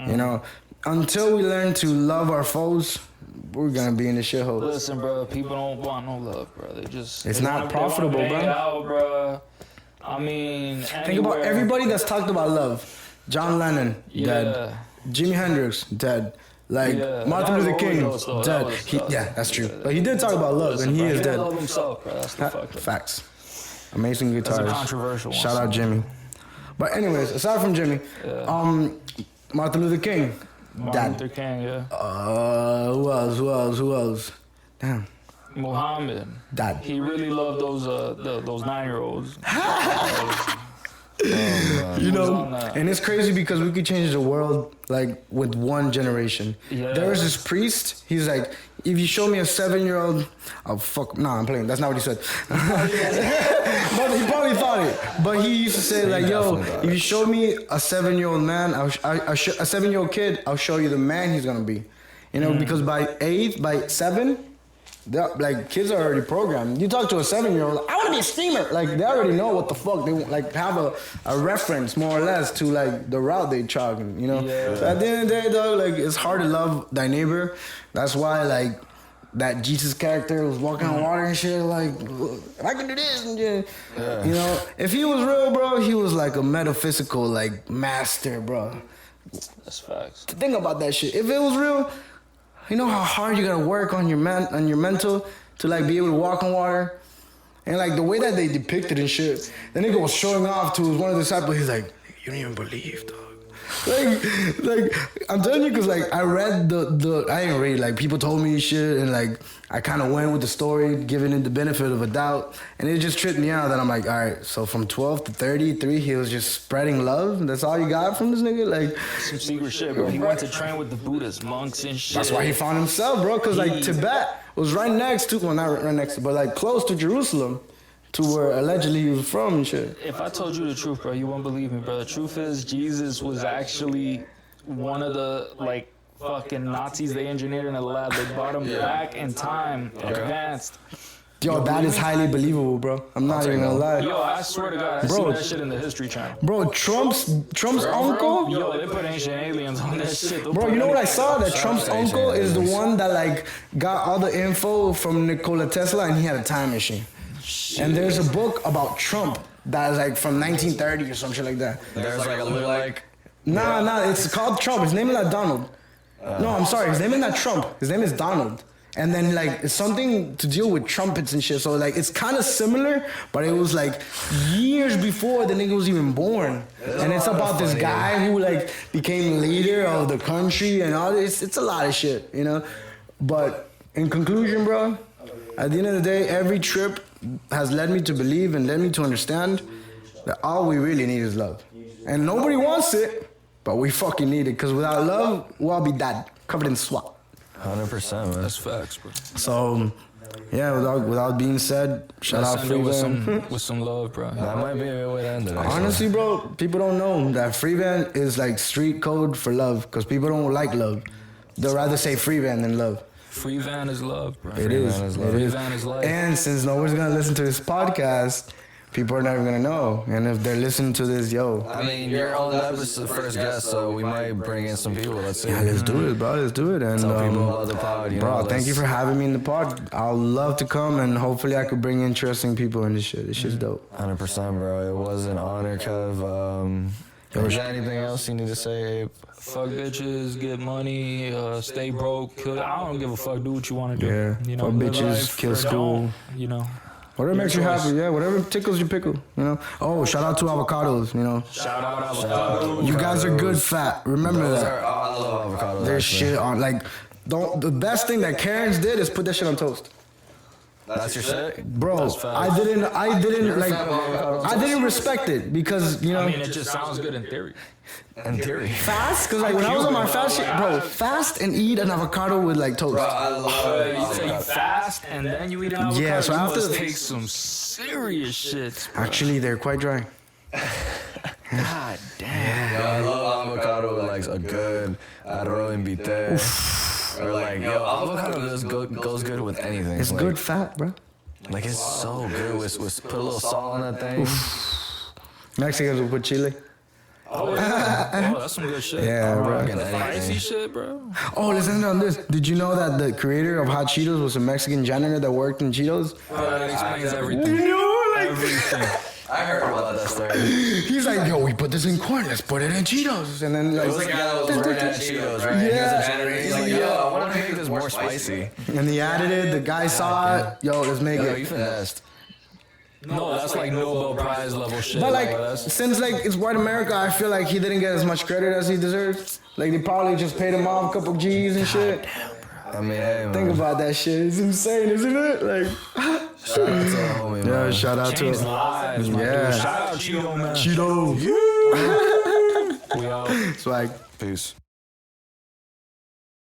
You know, until we learn to love our foes, we're gonna be in the shithole. listen, bro, people don't want no love, bro. They just It's they not wanna- profitable, they wanna bro. bang out, bro. I mean, Think about everybody that's talked about love. John Lennon, dead. Jimi Hendrix, dead. Like Martin Luther King, dead. That's true. But he did talk about love, and he is dead. Love himself, bro. That's the fuck. Facts. Amazing That's guitarist. a controversial one. Shout out Jimmy. But anyways, aside from Jimmy, Martin Luther King, Martin dead. Luther King, yeah. Who else? Damn, Muhammad. dead. He really loved those 9-year-olds. You know, and it's crazy because we could change the world like with one generation. Yeah. There was this priest. He's like, if you show me a 7-year-old, oh fuck, nah, I'm playing. That's not what he said. But he probably thought it. But he used to say like, yo, if you show me a 7-year-old man, a 7-year-old kid, I'll show you the man he's gonna be. You know, because by 7. Like kids are already programmed. You talk to a 7-year-old, I want to be a streamer. Like they already know what the fuck they want. Like have a reference more or less to like the route they chalking. You know. Yeah. So at the end of the day, though, like it's hard to love thy neighbor. That's why like that Jesus character was walking on water and shit. Like I can do this and yeah. You know, if he was real, bro, he was like a metaphysical like master, bro. That's facts. Think about that shit. If it was real. You know how hard you gotta work on your mental to like be able to walk on water, and like the way that they depicted and shit. The nigga was showing off to one of the disciples. He's like, "You don't even believe, dog." Like I'm telling you, cause like I read I didn't read, like people told me shit, and like I kind of went with the story, giving it the benefit of a doubt, and it just tripped me out that I'm like, all right, so from 12 to 33, he was just spreading love. That's all you got from this nigga, like Some secret shit, bro. He went to train with the Buddhist monks and shit. that's why he found himself, bro. Cause like Tibet was right next to, well not right next to, but like close to Jerusalem, to where allegedly he was from and shit. If I told you the truth, bro, you won't believe me, bro. The truth is, Jesus was actually one of the, like, fucking Nazis they engineered in the lab. They brought him back in time, advanced. Yo, that is highly believable, bro. I'm not even gonna lie. Yo, I swear to God, I Bro. seen that shit in the History Channel. Bro, Trump's uncle? Yo, they put ancient aliens on that shit. They'll Bro, put you know what I anything. saw? That Trump's uncle is the one that like got all the info from Nikola Tesla, and he had a time machine. And there's a book about Trump that is like from 1930 or some shit like that. There's like a little like. Nah, it's called Trump. His name is not Donald. No, I'm sorry. His name is not Trump. His name is Donald. And then like it's something to deal with trumpets and shit. So like it's kind of similar, but it was like years before the nigga was even born. And it's about this guy who like became leader of the country and all this. It's a lot of shit, you know. But in conclusion, bro, at the end of the day, every trip has led me to believe and led me to understand that all we really need is love. And nobody wants it, but we fucking need it. Because without love, we'll all be dead, covered in swat. 100%, man. That's facts, bro. So, yeah, without being said, shout out Send it with FreeVan. with some love, bro. That might be a good way to end it. Actually. Honestly, bro, people don't know that FreeVan is like street code for love. Because people don't like love. They'll rather say FreeVan than love. FreeVan is love, bro. It is. FreeVan is life. And since nobody's gonna listen to this podcast, people are never gonna know. And if they're listening to this, yo, I mean, you're on the episode first guest, so we might bring in some people. Let's see. yeah, let's do it, bro. Let's do it. And Tell people about the pod. You bro, know, thank you for having me in the pod. I'll love to come, and hopefully I could bring interesting people in this shit. This shit's dope. 100%, bro. It was an honor, Kev. Is there anything else you need to say, Ape? Fuck bitches, get money, stay broke. I don't give a fuck. Do what you want to do. Yeah, You know, fuck live bitches, life kill or school. don't, you know. Whatever Your makes you choice. happy, yeah. Whatever tickles your pickle, you know. Oh, shout out to avocados, you know. Shout out avocado. You guys are good fat. Remember that. I love avocados. There's actually. shit on like. Don't. The best thing that Karen's did is put that shit on toast. That's your shit? Bro, That's facts. I didn't like. fan of avocado I didn't respect it because you know. I mean, it just sounds good in theory. In theory. Fast, cause like when I was on my fast shit, bro, fast and eat an avocado with like toast. I love You say you fast and then you eat an avocado. Yeah, so you after- must take some serious shits, bro. Actually, they're quite dry. God damn. Yo, I love avocado with like a good arroz invité. Or like, yo, avocado goes good with anything. It's like, good fat, bro. Like, it's so good with put a little salt on that thing. Mexicans will put chili. Oh, yeah. Oh, that's some good shit. Yeah, bro. Rocking Spicy anything. shit, bro. Oh, listen on this. Did you know that the creator of Hot Cheetos was a Mexican janitor that worked in Cheetos? That explains everything. You know, like, Everything. I heard about that story. He's like, yo, we put this in corn, let's put it in Cheetos. And then like, It was the guy that was working at Cheetos, right? Yeah. He's like, yo, I want to make this more spicy. and he added it, the guy saw it, yo, let's make Yo, you it. finessed. No, that's like Nobel Prize level shit. But like, that's, since like it's white America, I feel like he didn't get as much credit as he deserves. Like they probably just paid him off a couple G's and shit. I mean, hey, man. Think about that shit. It's insane, isn't it? Like, Shout out to the homie, yeah, man. shout out to changed him. lives, my Yeah. dude. Shout out Cheeto, man. Cheeto. We out. It's like. Peace.